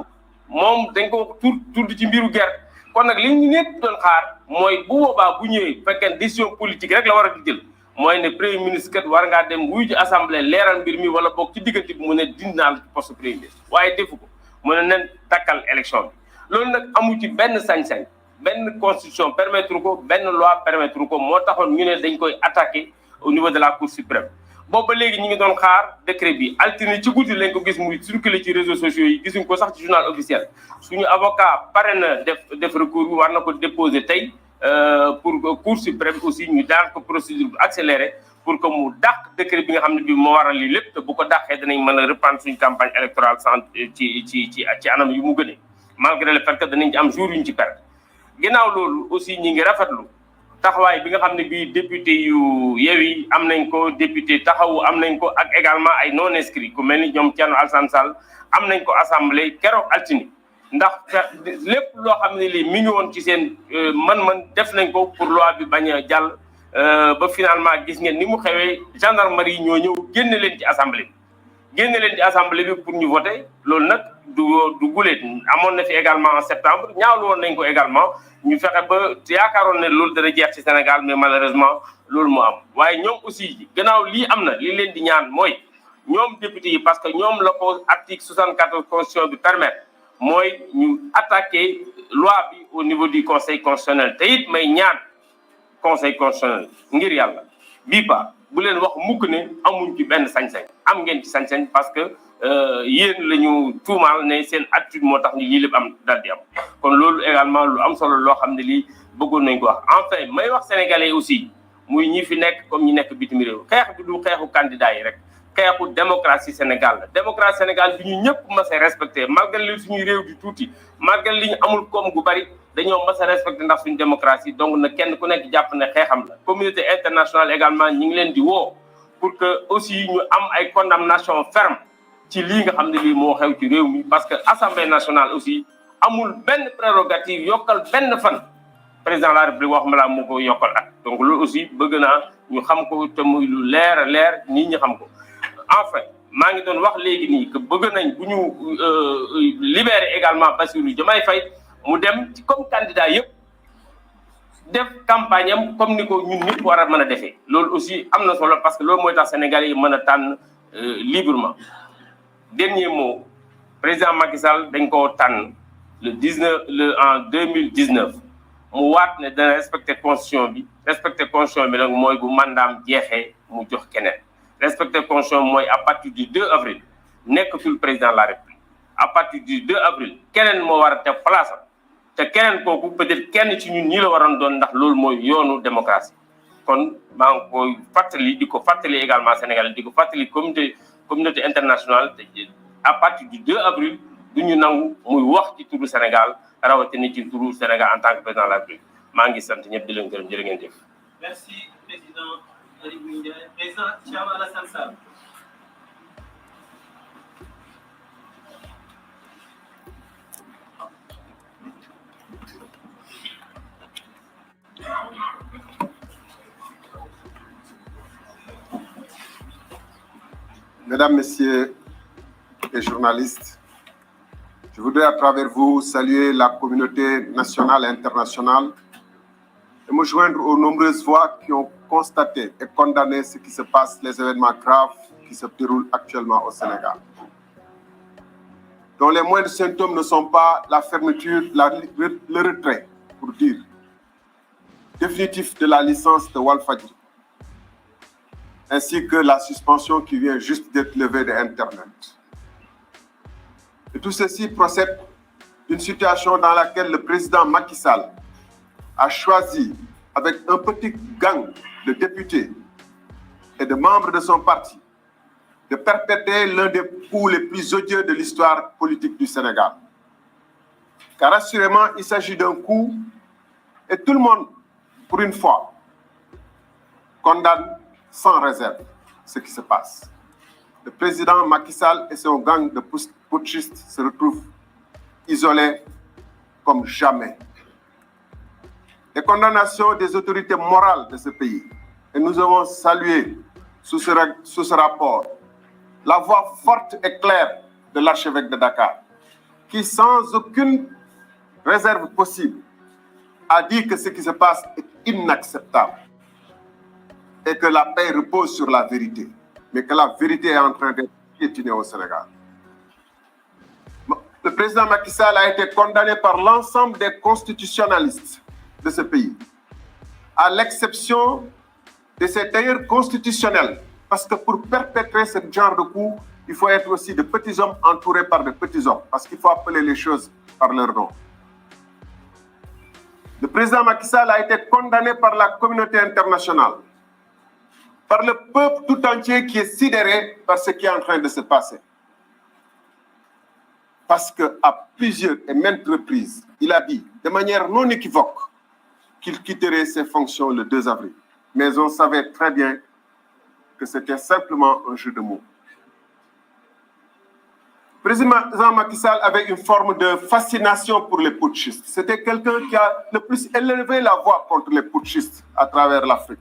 moom dañ ko tudd ci mbiru guerre kon nag li ñu nekk doon xaar mooy bu boobaa bu ñëwee fekkee décision politique rek la war a di jël mooy ne premier ministre kat war ngaa dem wuyu ji assemblée leeral mbir mi wala boog ci diggante bi mu ne dinaa la ci poste premier ministre waaye defu ko mu ne nen takkal élection bi loolu nag amu ci benn sañ-sañ benn constitution permettre ko benn loi permettre ko moo taxoon ñu ne dañ koy attaquer au niveau de la cour suprême boobu ba léegi ñu ngi doon xaar décret bi altine ci guddi lañ ko gis muy circuler ci réseaux sociaux yi gisuñ ko sax ci journal officiel suñu avocat pare na def recours bi war na ko déposer tey pour cour suprême aussi ñu daan ko procédure accélérée pour que mu dàq décret bi nga xam ne bi moo waral lii lépp te bu ko dàqee danañ mën a reprendre suñu campagne électorale sans ci anam yu mu gënee malgré le fait que danañ ci am jour yuñ ci perte ginnaaw loolu aussi ñi ngi rafetlu taxawaay bi nga xam ne bii député yu Yewwi am nañ ko député taxawu am nañ ko ak également ay non inscrits ku mel ni ñoom Thierno Alassane Sall am nañ ko assemblée keroog altine ndax lépp loo xam ne lii mi ngi woon ci seen man def nañ ko pour loi bi bañ a jàll ba finalement gis ngeen ni mu xewee gendarmerie yi ñoo ñëw génne leen ci assemblée bi pour ñu voter loolu nag du guleet amoon na fi également en septembre ñaawlu woon nañ ko également ñu fexe ba yaakaaroon ne loolu dana jeex ci Sénégal mais malheureusement loolu moo am waaye ñoom aussi gannaaw lii am na li leen di ñaan mooy ñoom député yi parce que ñoom la ko article 74 constitution bi permettre mooy ñu attaquer loi bi au niveau du conseil constitutionnel te it may ñaan conseil constitutionnel ngir yàlla bii pa bu leen wax mukk ne amuñ ci benn sañ-sañ am ngeen ci sañ-sañ parce que yéen la ñu tuumaal ne seen attitude moo tax ni lii lépp am daal di am kon loolu également lu am solo loo xam ne lii bëggoon nañ ko wax enfin may wax sénégalais aussi muy ñi fi nekk comme ñi nekk bitim réew xeex bi du xeexu candidat yi rek xeexu démocratie Sénégal la démocratie Sénégal bi ñu ñëpp mas a respecté malgré li suñuy réew di tuuti malgré li ñu amul koom gu bari dañoo mas a respecté ndax suñu démocratie donc na kenn ku nekk jàpp ne xeexam la communauté internationale également ñi ngi leen di woo pour que aussi ñu am ay condamnation ferme ci lii nga xam ne lii moo xew ci réew mi parce que assemblée nationale aussi amul benn prérogative yokkal benn fan président de la république wax ma laa moo ko yokkal ak donc loolu aussi bëgg naa ñu xam ko te muy lu leer nit ñi xam ko enfin maa ngi doon wax léegi nii que bëgg nañ bu ñu libérer également Bassirou Diomaye Faye mu dem ci comme candidat yëpp def campagne am comme ni ko ñun ñëpp war a mën a defee loolu aussi am na solo parce que loolu mooy tax Sénégalais yi mën a tànn librement dernier mot président Macky Sall dañ koo tànn en 2019 mu waat ne dana respecter constitution bi nag mooy bu mandaam jeexee mu jox keneen respecter constitution mooy à partir du 2 avril nekkatul président de la République à partir du 2 avril keneen moo war a def place am te keneen kooku peut-être kenn ci ñun ñi la waroon doon ndax loolu mooy yoonu démocratie kon maa ngi koy fàttali di ko fàttali également Sénégal di ko fàttali communauté internationale à partir du 2 avril du ñu nangu muy wax ci turu Sénégal rawatina ci turu Sénégal en tant que président de la République maa ngi sant ñëpp di leen gërëm jërë ngeen jëf. Merci président Aliou Ndiaye. Président Thierno Alassane Sall. Mesdames, Messieurs les journalistes, je voudrais à travers vous saluer la communauté nationale et internationale et me joindre aux nombreuses voix qui ont constaté et condamné ce qui se passe, les événements graves qui se déroulent actuellement au Sénégal, dont les moindres symptômes ne sont pas la fermeture, le retrait, pour dire, définitif de la licence de Walfadjri, ainsi que la suspension qui vient juste d'être levée de Internet. Et tout ceci procède d'une situation dans laquelle le président Macky Sall a choisi, avec un petit gang de députés et de membres de son parti, de perpétrer l'un des coups les plus odieux de l'histoire politique du Sénégal. Car assurément, il s'agit d'un coup et tout le monde, pour une fois, condamne sans réserve ce qui se passe. Le président Macky Sall et son gang de putschistes se retrouvent isolés comme jamais. Les condamnations des autorités morales de ce pays, et nous avons salué sous ce rapport la voix forte et claire de l'archevêque de Dakar, qui sans aucune réserve possible a dit que ce qui se passe est inacceptable et que la paix repose sur la vérité, mais que la vérité est en train d'être piétinée au Sénégal. Le président Macky Sall a été condamné par l'ensemble des constitutionnalistes de ce pays, à l'exception de ses tailleurs constitutionnels, parce que pour perpétrer ce genre de coup, il faut être aussi de petits hommes entourés par de petits hommes, parce qu'il faut appeler les choses par leur nom. Le président Macky Sall a été condamné par la communauté internationale, par le peuple tout entier qui est sidéré par ce qui est en train de se passer. Parce qu'à plusieurs et maintes reprises, il a dit de manière non équivoque qu'il quitterait ses fonctions le 2 avril. Mais on savait très bien que c'était simplement un jeu de mots. Le président Macky Sall avait une forme de fascination pour les putschistes. C'était quelqu'un qui a le plus élevé la voix contre les putschistes à travers l'Afrique.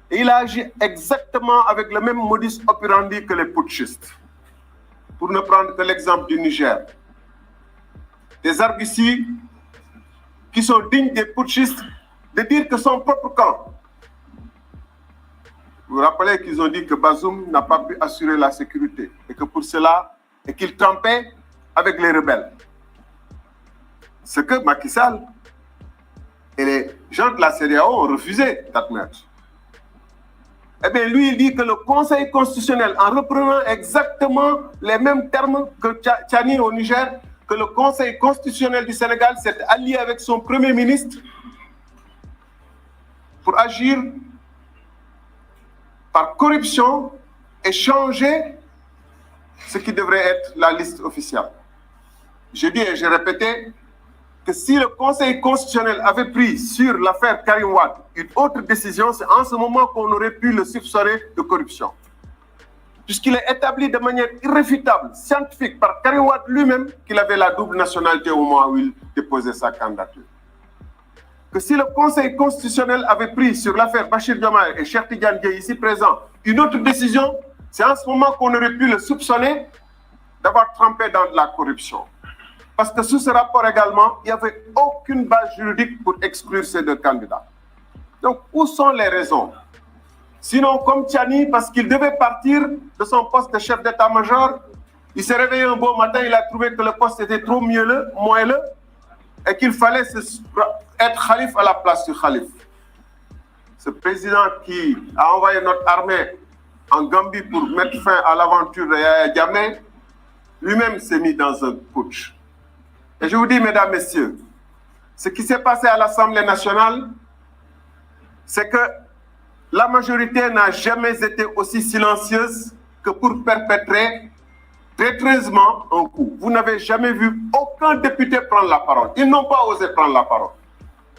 Et il a agi exactement avec le même modus operandi que les putschistes. Pour ne prendre que l'exemple du Niger. Des arguties qui sont dignes des putschistes de dire que son propre camp. Vous vous rappelez qu'ils ont dit que Bazoum n'a pas pu assurer la sécurité et que pour cela, et qu'il trempait avec les rebelles. Ce que Macky Sall et les gens de la CEDEAO ont refusé d'admettre. Eh bien, lui, il dit que le Conseil constitutionnel, en reprenant exactement les mêmes termes que Tchani au Niger, que le Conseil constitutionnel du Sénégal s'est allié avec son Premier ministre pour agir par corruption et changer ce qui devrait être la liste officielle. Je dis et j'ai répété que si le Conseil constitutionnel avait pris sur l'affaire Karim Wade une autre décision, c'est en ce moment qu'on aurait pu le soupçonner de corruption. Puisqu'il est établi de manière irréfutable, scientifique, par Karim Wade lui-même, qu'il avait la double nationalité au moment où il déposait sa candidature. Que si le Conseil constitutionnel avait pris sur l'affaire Bachir Diomaye et Cheikh Tidiane Dièye ici présent une autre décision, c'est en ce moment qu'on aurait pu le soupçonner d'avoir trempé dans de la corruption. Parce que sous ce rapport également, il n'y avait aucune base juridique pour exclure ces deux candidats. Donc, où sont les raisons? Sinon, comme Tchani, parce qu'il devait partir de son poste de chef d'état-major, il s'est réveillé un beau matin, il a trouvé que le poste était trop moelleux, et qu'il fallait être khalife à la place du khalife. Ce président qui a envoyé notre armée en Gambie pour mettre fin à l'aventure de Yaya Jammeh, lui-même s'est mis dans un putsch. Et je vous dis, mesdames, messieurs, ce qui s'est passé à l'Assemblée nationale, c'est que la majorité n'a jamais été aussi silencieuse que pour perpétrer traîtreusement un coup. Vous n'avez jamais vu aucun député prendre la parole. Ils n'ont pas osé prendre la parole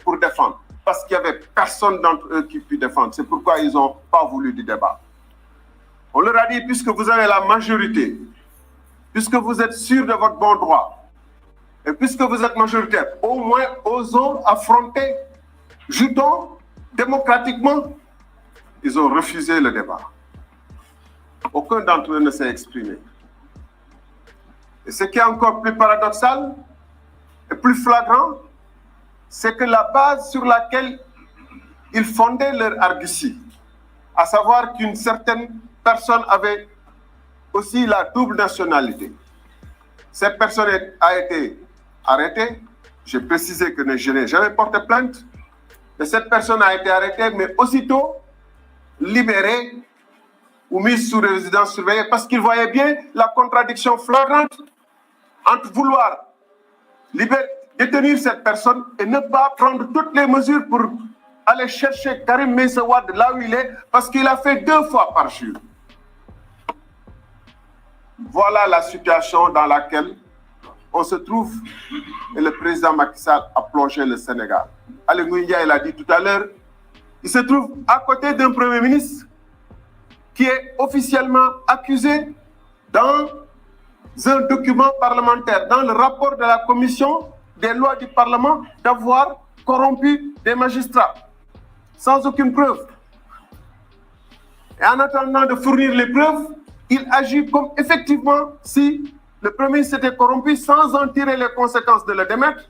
pour défendre, parce qu'il n'y avait personne d'entre eux qui put défendre. C'est pourquoi ils n'ont pas voulu du débat. On leur a dit, puisque vous avez la majorité, puisque vous êtes sûr de votre bon droit, et puisque vous êtes majoritaire, au moins osons affronter, jutons démocratiquement. Ils ont refusé le débat. Aucun d'entre eux ne s'est exprimé. Et ce qui est encore plus paradoxal et plus flagrant, c'est que la base sur laquelle ils fondaient leur argutie, à savoir qu'une certaine personne avait aussi la double nationalité. Cette personne a été arrêtée. J'ai précisé que je n'ai jamais porté plainte. Et cette personne a été arrêtée, mais aussitôt libérée ou mise sous résidence surveillée parce qu'il voyait bien la contradiction flagrante entre vouloir détenir cette personne et ne pas prendre toutes les mesures pour aller chercher Karim Meïssa Wade là où il est, parce qu'il a fait 2 fois par jour. Voilà la situation dans laquelle on se trouve et le président Macky Sall a plongé le Sénégal. Ali Ngouille Ndiaye l'a dit tout à l'heure, il se trouve à côté d'un Premier ministre qui est officiellement accusé dans un document parlementaire, dans le rapport de la commission des lois du Parlement, d'avoir corrompu des magistrats, sans aucune preuve. Et en attendant de fournir les preuves, il agit comme effectivement si le Premier ministre était corrompu, sans en tirer les conséquences de le démettre,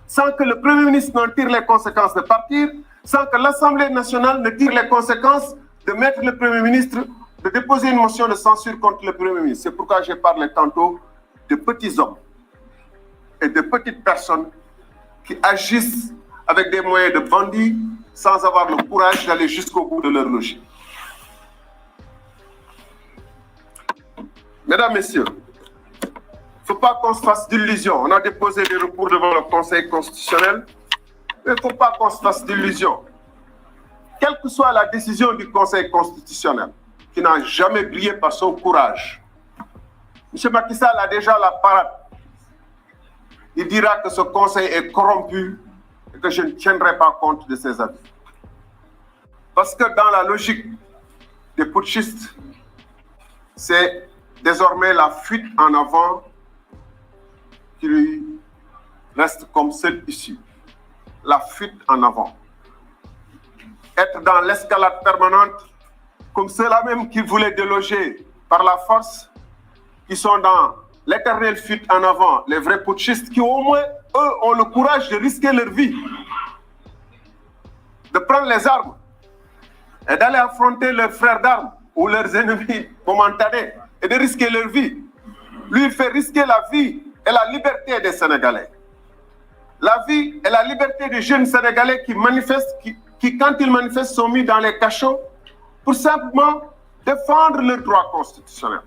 sans que le Premier ministre n'en tire les conséquences de partir, sans que l'Assemblée nationale ne tire les conséquences de mettre le Premier ministre, de déposer une motion de censure contre le Premier ministre. C'est pourquoi j'ai parlé tantôt de petits hommes et de petites personnes qui agissent avec des moyens de bandits sans avoir le courage d'aller jusqu'au bout de leur logique. Mesdames, Messieurs, il ne faut pas qu'on se fasse d'illusions. On a déposé des recours devant le Conseil constitutionnel, mais il ne faut pas qu'on se fasse d'illusions. Quelle que soit la décision du Conseil constitutionnel, qui n'a jamais brillé par son courage, M. Macky Sall a déjà la parade. Il dira que ce Conseil est corrompu et que je ne tiendrai pas compte de ses avis. Parce que dans la logique des putschistes, c'est désormais la fuite en avant qui lui reste comme seule issue. La fuite en avant. Être dans l'escalade permanente, comme ceux-là même qui voulaient déloger par la force, qui sont dans l'éternelle fuite en avant, les vrais putschistes qui au moins, eux, ont le courage de risquer leur vie, de prendre les armes et d'aller affronter leurs frères d'armes ou leurs ennemis momentanés et de risquer leur vie. Lui, il fait risquer la vie et la liberté des Sénégalais. La vie et la liberté des jeunes Sénégalais qui manifestent, qui quand ils manifestent, sont mis dans les cachots pour simplement défendre leurs droits constitutionnels.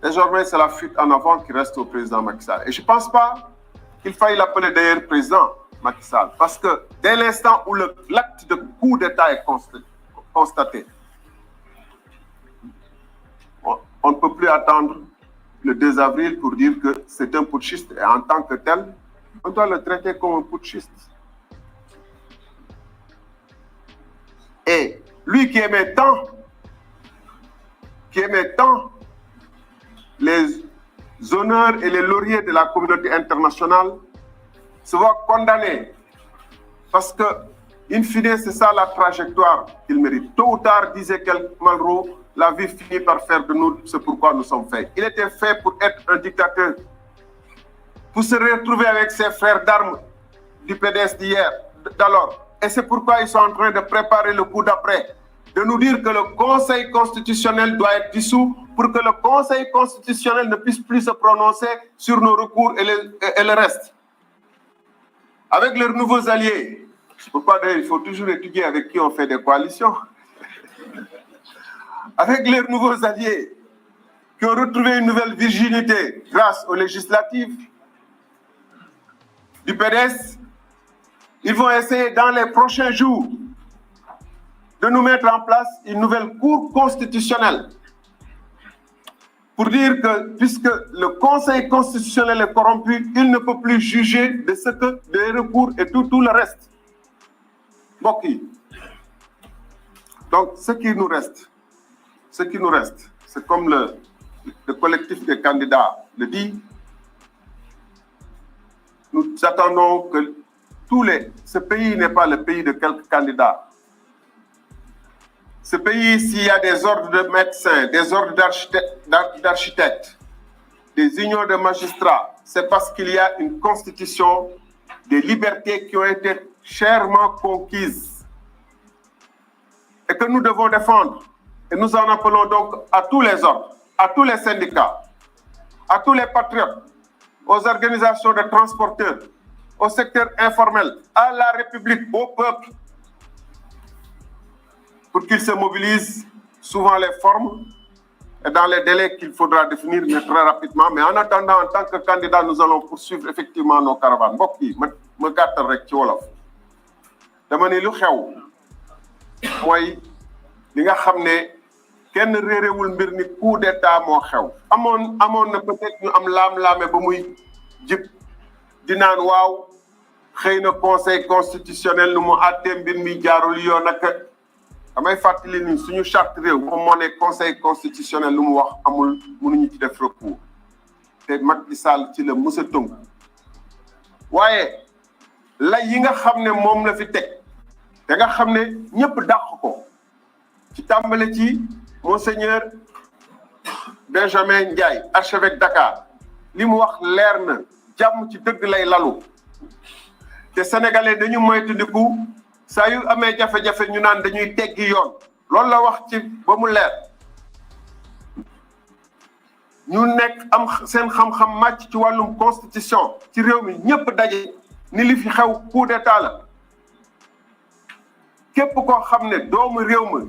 Désormais, c'est la fuite en avant qui reste au président Macky Sall. Et je ne pense pas qu'il faille l'appeler d'ailleurs président Macky Sall, parce que dès l'instant où l'acte de coup d'État est constaté, on ne peut plus attendre le 2 avril pour dire que c'est un putschiste. Et en tant que tel, on doit le traiter comme un putschiste. Et lui qui aimait tant les honneurs et les lauriers de la communauté internationale, se voit condamné. Parce que, in fine, c'est ça la trajectoire qu'il mérite. Tôt ou tard, disait Malraux, la vie finit par faire de nous ce pourquoi nous sommes faits. Il était fait pour être un dictateur, pour se retrouver avec ses frères d'armes du PDS d'hier, d'alors. Et c'est pourquoi ils sont en train de préparer le coup d'après, de nous dire que le Conseil constitutionnel doit être dissous pour que le Conseil constitutionnel ne puisse plus se prononcer sur nos recours et le reste. Avec leurs nouveaux alliés, c'est pourquoi il faut toujours étudier avec qui on fait des coalitions. Avec leurs nouveaux alliés qui ont retrouvé une nouvelle virginité grâce aux législatives du PDS, ils vont essayer dans les prochains jours de nous mettre en place une nouvelle cour constitutionnelle pour dire que puisque le Conseil constitutionnel est corrompu, il ne peut plus juger de ce que des recours et tout le reste. Donc, ce qui nous reste, c'est comme le collectif des candidats le dit, nous attendons que ce pays n'est pas le pays de quelques candidats. Ce Ce pays, s'il y a des ordres de médecins, des ordres d'architectes, des unions de magistrats, c'est parce qu'il y a une constitution, des libertés qui ont été chèrement conquises et que nous devons défendre. Et nous en appelons donc à tous les ordres, à tous les syndicats, à tous les patriotes, aux organisations de transporteurs, au secteur informel, à la République, au peuple, pour qu'ils se mobilisent, souvent les formes et dans les délais qu'il faudra définir, mais très rapidement. Mais en attendant, en tant que candidat, nous allons poursuivre effectivement nos caravanes. Mbokk yi ma gàttal rek ci wolof dama ne lu xew mooy li nga xam ne kenn réerewul mbir ni coup d'état moo xew. amoon na peut-être ñu am laam-laame ba muy jib di naan waaw xëy na conseil constitutionnel nu mu àttee mbir mi jaarul yoon ak damay fàttali ni suñu charte réew moom moo ne conseil constitutionnel lu mu wax amul mënuñu ci def recours te Macky Sall ci la mës a tënk waaye la yi nga xam ne moom la fi teg te nga xam ne ñëpp dàq ko ci tàmbale ci monseigneur Benjamin Ndiaye archevêque Dakar li mu wax leer na jàmm ci dëgg lay lalu te sénégalais dañu moytandiku saa yu amee jafe-jafe ñu naan dañuy teggi yoon loolu la wax ci ba mu leer ñu nekk am seen xam-xam màcc ci wàllum constitution ci réew mi ñëpp daje ni li fi xew coup d'état la képp koo xam ne doomu réew ma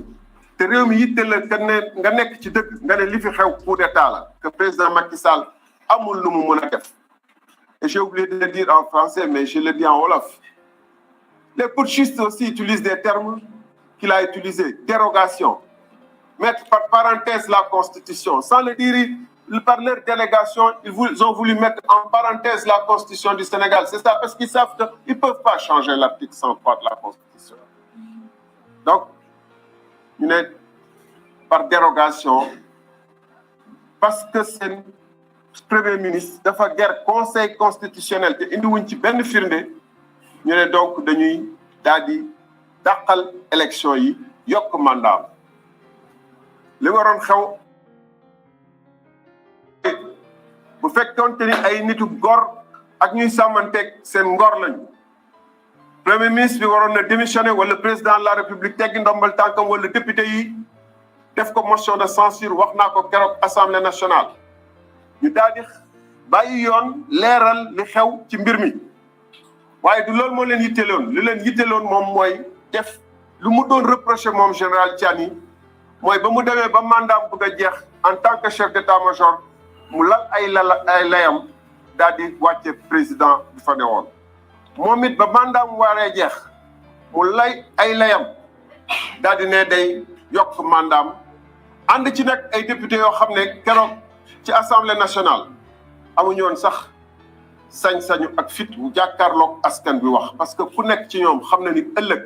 te réew mi yitte la nga nekk ci dëgg nga ne li fi xew coup d'état la que président Macky Sall amul lu mu mën a def et j'ai oublié de le dire en français mais je le dis en wolof. Les putschistes aussi utilisent des termes qu'il a utilisés, dérogation, mettre par parenthèse la Constitution. Sans le dire, par leur délégation, ils ont voulu mettre en parenthèse la Constitution du Sénégal. C'est ça, parce qu'ils savent qu'ils ne peuvent pas changer l'article 103 de la Constitution. Donc, ñu ne par dérogation, parce que c'est Premier ministre dafa guerre Conseil constitutionnel te indiwuñ ci benn firnde ñu ne donc dañuy daal di dàqal élection yi yokk mandat li waroon xew bu fekkoon te ni ay nitu gor ak ñuy sàmmanteeg seen ngor lañu premier ministre bi waroon na démissionner wala président de la république teggi ndombal tànkam wala député yi def ko motion de censure wax naa ko keroog assemblée nationale ñu daal di bàyyi yoon leeral li xew ci mbir mi waaye du loolu moo leen yitteloon li leen yitteloon moom mooy def lu mu doon reproché moom général Tiani mooy ba mu demee ba mandat bëgg a jeex en tant que chef d'état-major mu lal ay layam daal di wàcce président bi fa newoon moom it ba mandat mu waree jeex mu lay ay layam daal di ne day yokk mandaam ànd ci nag ay député yoo xam ne keroog ci assemblée nationale amuñu woon sax sañ-sañu ak fit bu jàkkaarloog askan bi wax parce que ku nekk ci ñoom xam na ni ëllëg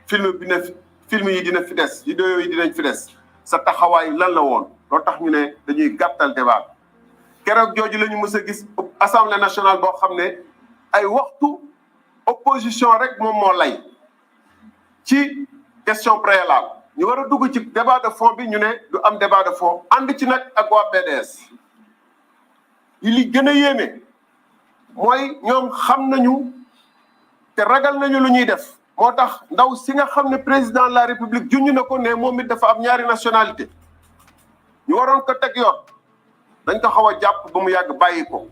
film yi dina fi des vidéo yi dinañ fi des sa taxawaay lan la woon loolu tax ñu ne dañuy gàttal débat keroog jooju la ñu mës a gis assemblée nationale boo xam ne ay waxtu opposition rek moom moo lay ci question préalable ñu war a dugg ci débat de fond bi ñu ne du am débat de fond ànd ci nag ak waa PDS yi li gën a yéeme mooy ñoom xam nañu te ragal nañu lu ñuy def moo tax ndaw si nga xam ne président de la république junj na ko ne moom it dafa am ñaari nationalité ñu waroon ko teg yoon dañ ko xaw a jàpp ba mu yàgg bàyyi ko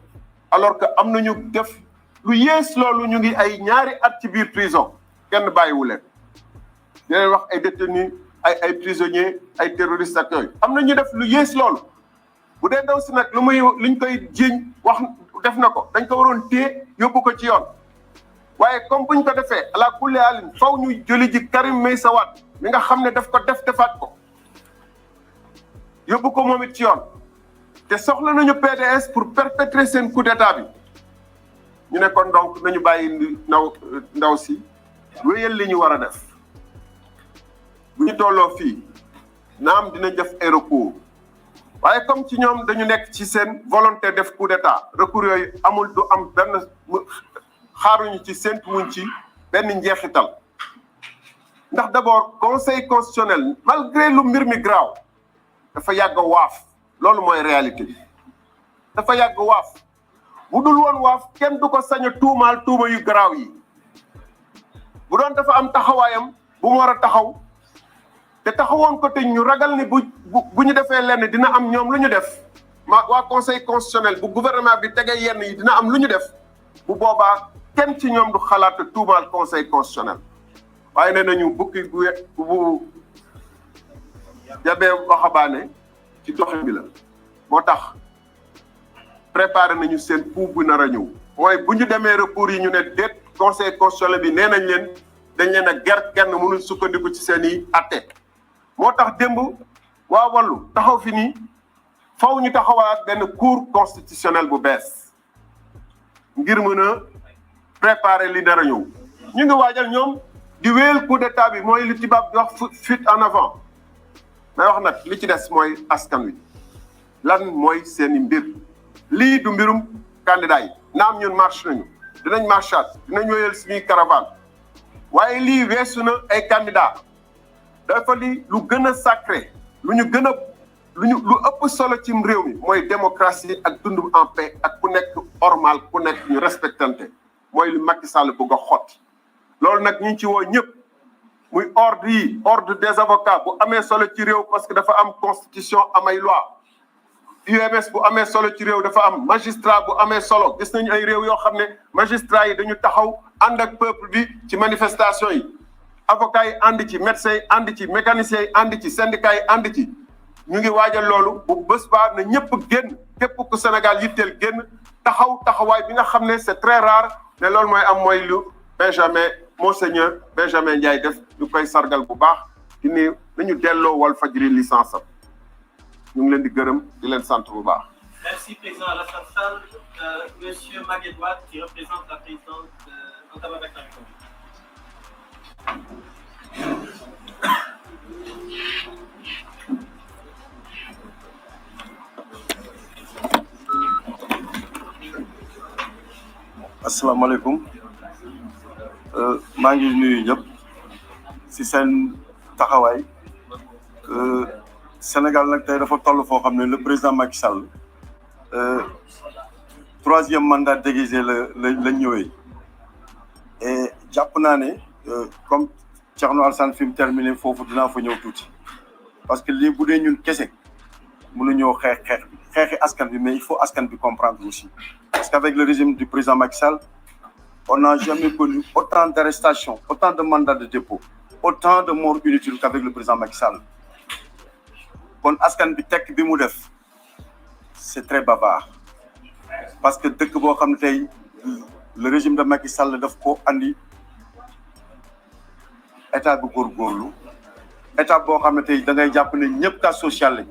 alors que am nañu def lu yées loolu ñu ngi ay ñaari at ci biir prison kenn bàyyiwu leen di leen wax ay détenus ay prisonniers ay terroristes ak yooyu am na ñu def lu yées loolu bu dee ndaw si nag luñ koy jiiñ wax def na ko dañ ko waroon téye yóbbu ko ci yoon waaye comme buñ ko defee ala kulli alin faw ñu jëli ji Karim Meïssa Wade mi nga xam ne daf ko defaat ko yóbbu ko moom it ci yoon te soxla nañu PDS pour perpétrer seen coup d'état bi ñu ne kon donc nañu bàyyi ndaw si wéyal li ñu war a def bu ñu tolloo fii naam dinañ def ay recours waaye comme ci ñoom dañu nekk ci seen volonté def coup d'état recours yooyu amul du am benn xaaruñu ci séntu wuñ ci benn njeexital ndax d'abord conseil constitutionnel malgré lu mbir mi graaw dafa yàgg waaf loolu mooy réalité dafa yàgg waaf bu dul woon waaf kenn du ko sañ a tuumaal tuuma yu garaaw yi bu doon dafa am taxawaayam bu mu war a taxaw te taxawoon ko te ñu ragal ni bu ñu defee lenn dina am ñoom lu ñu def waa conseil constitutionnel bu gouvernement bi tegee yenn yi dina am lu ñu def bu boobaa kenn ci ñoom du xalaat tuumaal conseil constitutionnel waaye nee nañu bukki bu jabee waxabaane ci doxin bi la moo tax préparé nañu seen coup bu nar a ñëw mooy bu ñu demee recours yi ñu ne déet conseil constitutionnel bi nee nañ leen dañ leen a ger kenn mënul sukkandiku ci seen i atte moo tax démb waa Wallu taxaw fi nii faw ñu taxawaat benn cour constitutionnel bu bees ngir mën a préparer li nar a ñëw ñu ngi waajal ñoom di wéyal coup d'état bi mooy li tubaab di wax fuite en avant may wax nag li ci des mooy askan wi lan mooy seeni mbir lii du mbirum candidat yi naam ñun marche nañu dinañ marchaat dinañ wéyal suñuy caravane waaye lii weesu na ay candidat dafa li lu gën a sacré lu ëpp solo ci réew mi mooy démocratie ak dund en paix ak ku nekk normal ku nekk ñu respectante mooy lu Macky Sall bëgg a xotti loolu nag ñu ngi ci woo ñëpp muy ordre des avocats bu amee solo ci réew parce que dafa am constitution amay loi UMS bu amee solo ci réew dafa am magistrat bu amee solo gis nañu ay réew yoo xam ne magistrat yi dañu taxaw ànd ak peuple bi ci manifestation yi avocats yi ànd ci médecins yi ànd ci mécaniciens yi ànd ci syndicats yi ànd ci ñu ngi waajal loolu bu bés baa na ñëpp génn képp ku Sénégal yitteel génn taxawaay bi nga xam ne c'est très rare mais loolu mooy am mooy lu Monseigneur Benjamin Ndiaye def ñu koy sargal bu baax di ne nañu delloo Walfadjri licence am ñu ngi leen di gërëm di leen sant bu baax. Merci président Alassane Sall. Monsieur Maguette Wade qui représente la présidente Entame avec la République. asalaamaaleykum maa ngi nuyu ñëpp ci seen taxawaay Sénégal nag tey dafa toll foo xam ne le président Macky Sall troisième mandat déguisé la ñëwee et jàpp naa ne comme Thierno Alassane fi mu terminé foofu dinaa fa ñëw tuuti parce que lii bu dee ñun kese mënuñoo xeexi askan bi mais il faut askan bi comprendre aussi parce qu'avec le régime du président Macky Sall on n'a jamais connu autant d'arrestations, autant de mandats de dépôt, autant de morts inutiles qu'avec le président Macky Sall. Bon, askan bi tek bi mu def, c'est très bavard. Parce que dëkk boo xam ne tey le régime de Macky Sall daf ko andi état bu góorgóorlu état boo xam ne tey da ngay jàpp ne ñëpp cas social lañ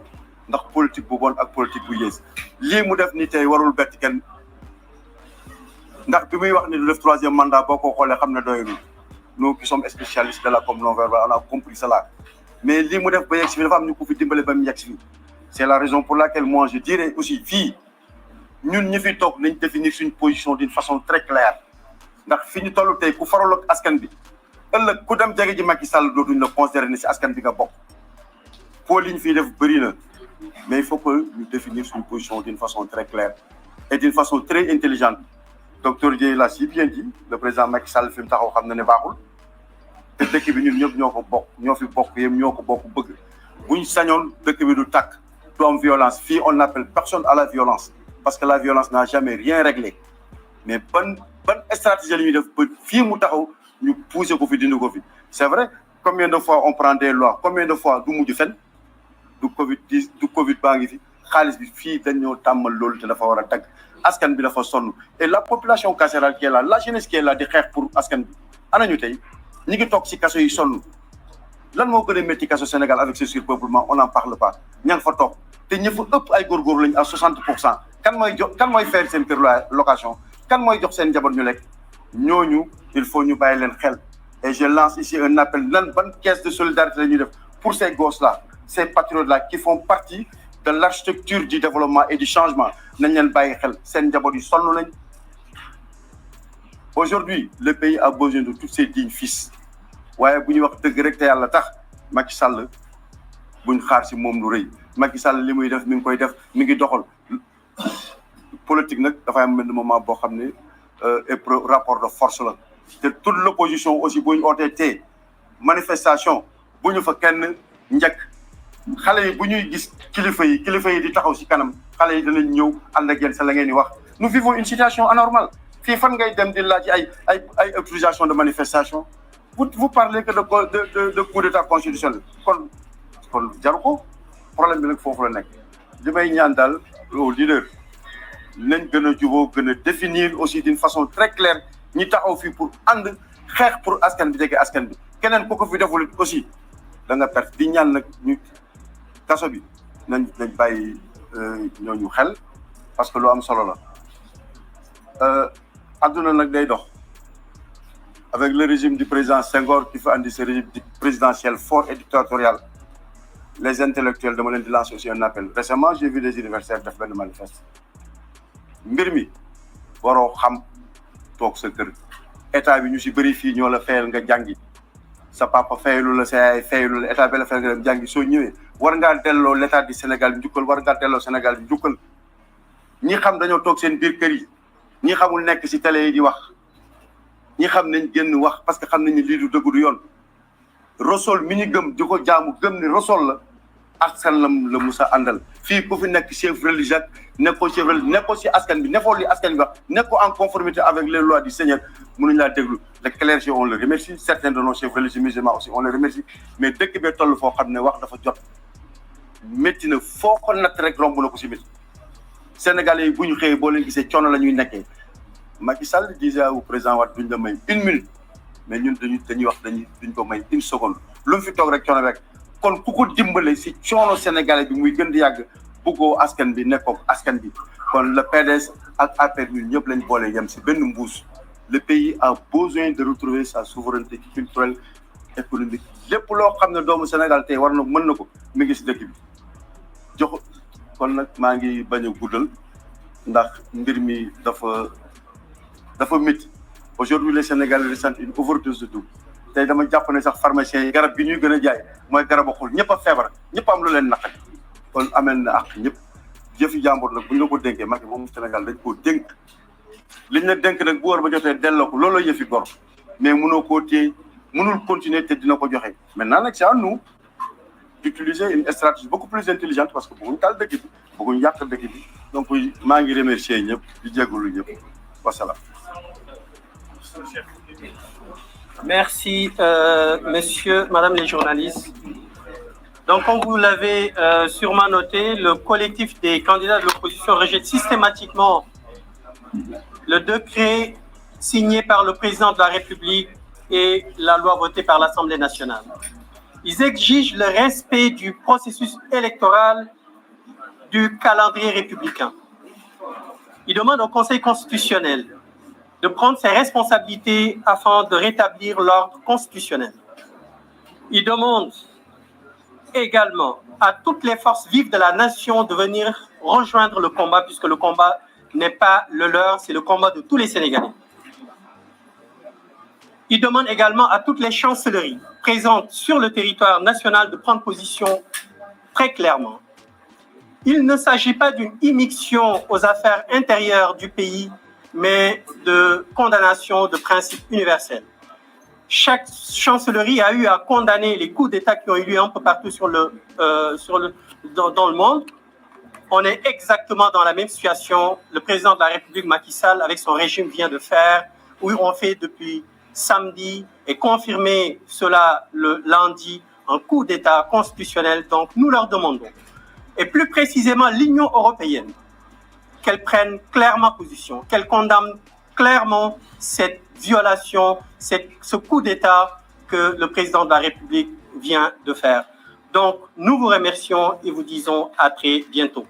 ndax politique bu bon ak politique bu yées lii mu def ni tey warul bett kenn. ndax bi muy wax ni du def troisième mandat boo ko xoolee xam ne doyul nous qui sommes spécialistes de la com non verbale on a compris cela mais lii mu def ba yegg si fi dafa am ñu ko fi dimbale ba mu yegg si fi c'est la raison pour laquelle moi je dirais aussi fii ñun ñi fi toog nañ définir suñu position d'une façon très claire ndax fi ñu toll tey ku farul ak askan bi ëllëg ku dem jege ji Macky Sall dootuñ la considérer ne si askan bi nga bokk pôle yi ñu fiy def bëri na mais il faut que ñu définir suñu position d'une façon très claire et d'une façon très intelligente. Docteur Dieye l'a si bien dit le président Macky Sall fi mu taxaw xam na ne baaxul te dëkk bi ñun ñëpp ñoo ko bokk ñoo fi bokk yëpp ñoo ko bokk bëgg buñ sañoon dëkk bi du tàkk du am violence fii on n'appelle personne à la violence parce que la violence n'a jamais rien réglé mais ban stratégie la ñuy def ba fii mu taxaw ñu pousser ko fi dindi ko fi c'est vrai combien de fois on prend des lois combien de fois du mujj fen du Covid baa ngi fi xaalis bi fii dañoo tàmmal loolu te dafa war a tagg askan bi dafa sonn et la population carcérale qui est là la jeunesse qui est là di xeex pour askan bi ana ñu tey ñi ngi toog ci kaso yi sonn lan moo gën a métti kaso Sénégal avec ce surpeuplement on n'en parle pas ña nga fa toog te ñi fa ëpp ay góorgóor lañ à 60% kan mooy faire seen kër location kan mooy jox seen njaboot ñu lekk ñooñu il faut ñu bàyyi leen xel et je lance ici un appel lan ban caisse de solidarité la ñuy def pour ces gosses là ces patriotes là qui font partie de l'architecture du développement et du changement nañ leen bàyyi xel seen njaboot yi sonn nañ aujourd'hui le pays a besoin de tous ses dignes fils waaye bu ñuy wax dëgg rek te yàlla tax Macky Sall buñ xaar si moom lu rëy Macky Sall li muy def mi ngi koy def mi ngi doxal politique nag dafay am benn moment boo xam ne rapport de force la te toute l'opposition aussi bu ñu ootee tee manifestation bu ñu fa kenn njëkk xale yi bu ñuy gis kilifa yi di taxaw si kanam xale yi danañ ñëw ànd ak yéen sa la ngeen di wax nous vivons une situation anormale fii fan ngay dem di laaj ay autorisation de manifestation vous parlez que de coup d'état constitutionnel kon jaru ko problème bi nag foofu la nekk li may ñaan daal au leader nañ gën a jubóo gën a définir aussi d'une façon très claire ñi taxaw fii pour ànd xeex pour askan bi jege askan bi keneen ku ko fi deful aussi da nga perte di ñaan nag ñu kaso bi nañ bàyyi ñooñu xel parce que lu am solo la adduna nag day dox avec le régime du président Senghor qui fait andi ce régime présidentiel fort et dictatorial les intellectuels dama leen di lancer aussi un appel récemment j'ai vu des universitaires def benn manifeste mbir mi waroo xam toog sa kër état bi ñu si bëri fii ñoo la fayal nga jàngi sa papa fayalu la sa yaay fayalu la état bi la fayal nga dem jàngi soo ñëwee war ngaa delloo l'état du Sénégal bi njukkal war ngaa delloo Sénégal bi njukkal ñi xam dañoo toog seen biir kër yi ñi xamul nekk si télé yi di wax ñi xam nañ génn wax parce que xam nañ ni lii du dëgg du yoon Rosol mi ñu gëm di ko jaamu gëm ni Rosol la askan la musa àndal fii ku fi nekk chef religieux nekkoo chef religieux nekkoo si askan bi nekkoo li askan bi wax nekkoo en conformité avec les lois du Seigneur mënuñ laa déglu le clergé on le remercie certains de nos chefs religieux musulmans aussi on le remercie mais dëkk bee toll foo xam ne wax dafa jot métti na foo ko natt rek romb na ko si métti Sénégalais yi bu ñu xëyee boo leen gisee coono la ñuy nekkee Macky Sall disait au président Wade duñ la may 1 minute mais ñun dañuy wax duñ ko may 1 seconde lu mu fi toog rek coono rek kon ku ko dimbale si coono Sénégalais bi muy gën di yàgg bëggoo askan bi nekkoog askan bi kon le PDS ak APR ñun ñëpp lañ boole yem si benn mbuus le pays a besoin de retrouver sa souveraineté culturelle économique lépp loo xam ne doomu Sénégal tey war na mën na ko mi ngi si dëkk bi jox kon nag maa ngi bañ a guddal ndax mbir mi dafa métti aujourd'hui les Sénégalais ressentent une overdose de tout tey dama jàpp ne sax pharmaciens yi garab bi ñuy gën a jaay mooy garabu xol ñëpp a feebar ñëpp am lu leen naqari kon amel na ak ñëpp jëfi jàmbur nag bu ñu la ko dénkee Macky moom Sénégal dañ koo dénk liñ la dénk nag bu war ba jotee delloo ko looloo yëfi gor mais mënoo koo téye mënul continuer te dina ko joxe maintenant nag c'est à nous d'utiliser une stratégie beaucoup plus intelligente parce que bëgguñ taal dëkk bi bëgguñ yàq dëkk bi donc maa ngi remercier ñëpp di jégalu ñëpp wasalaam. Merci, madame les journalistes. Donc, comme vous l'avez sûrement noté, le collectif des candidats de l'opposition rejette systématiquement le décret signé par le président de la République et la loi votée par l'Assemblée nationale. Ils exigent le respect du processus électoral du calendrier républicain. Ils demandent au Conseil constitutionnel de prendre ses responsabilités afin de rétablir l'ordre constitutionnel. Ils demandent également à toutes les forces vives de la nation de venir rejoindre le combat, puisque le combat n'est pas le leur, c'est le combat de tous les Sénégalais. Ils demandent également à toutes les chancelleries présentes sur le territoire national de prendre position très clairement. Il ne s'agit pas d'une immixtion aux affaires intérieures du pays, mais de condamnation de principes universels. Chaque chancellerie a eu à condamner les coups d'État qui ont eu lieu un peu partout dans le monde. On est exactement dans la même situation. Le président de la République, Macky Sall, avec son régime, vient de faire, où on fait depuis samedi et confirmé cela le lundi, un coup d'État constitutionnel. Donc, nous leur demandons, et plus précisément l'Union européenne, qu'elle prenne clairement position, qu'elle condamne clairement cette violation, ce coup d'État que le président de la République vient de faire. Donc, nous vous remercions et vous disons à très bientôt.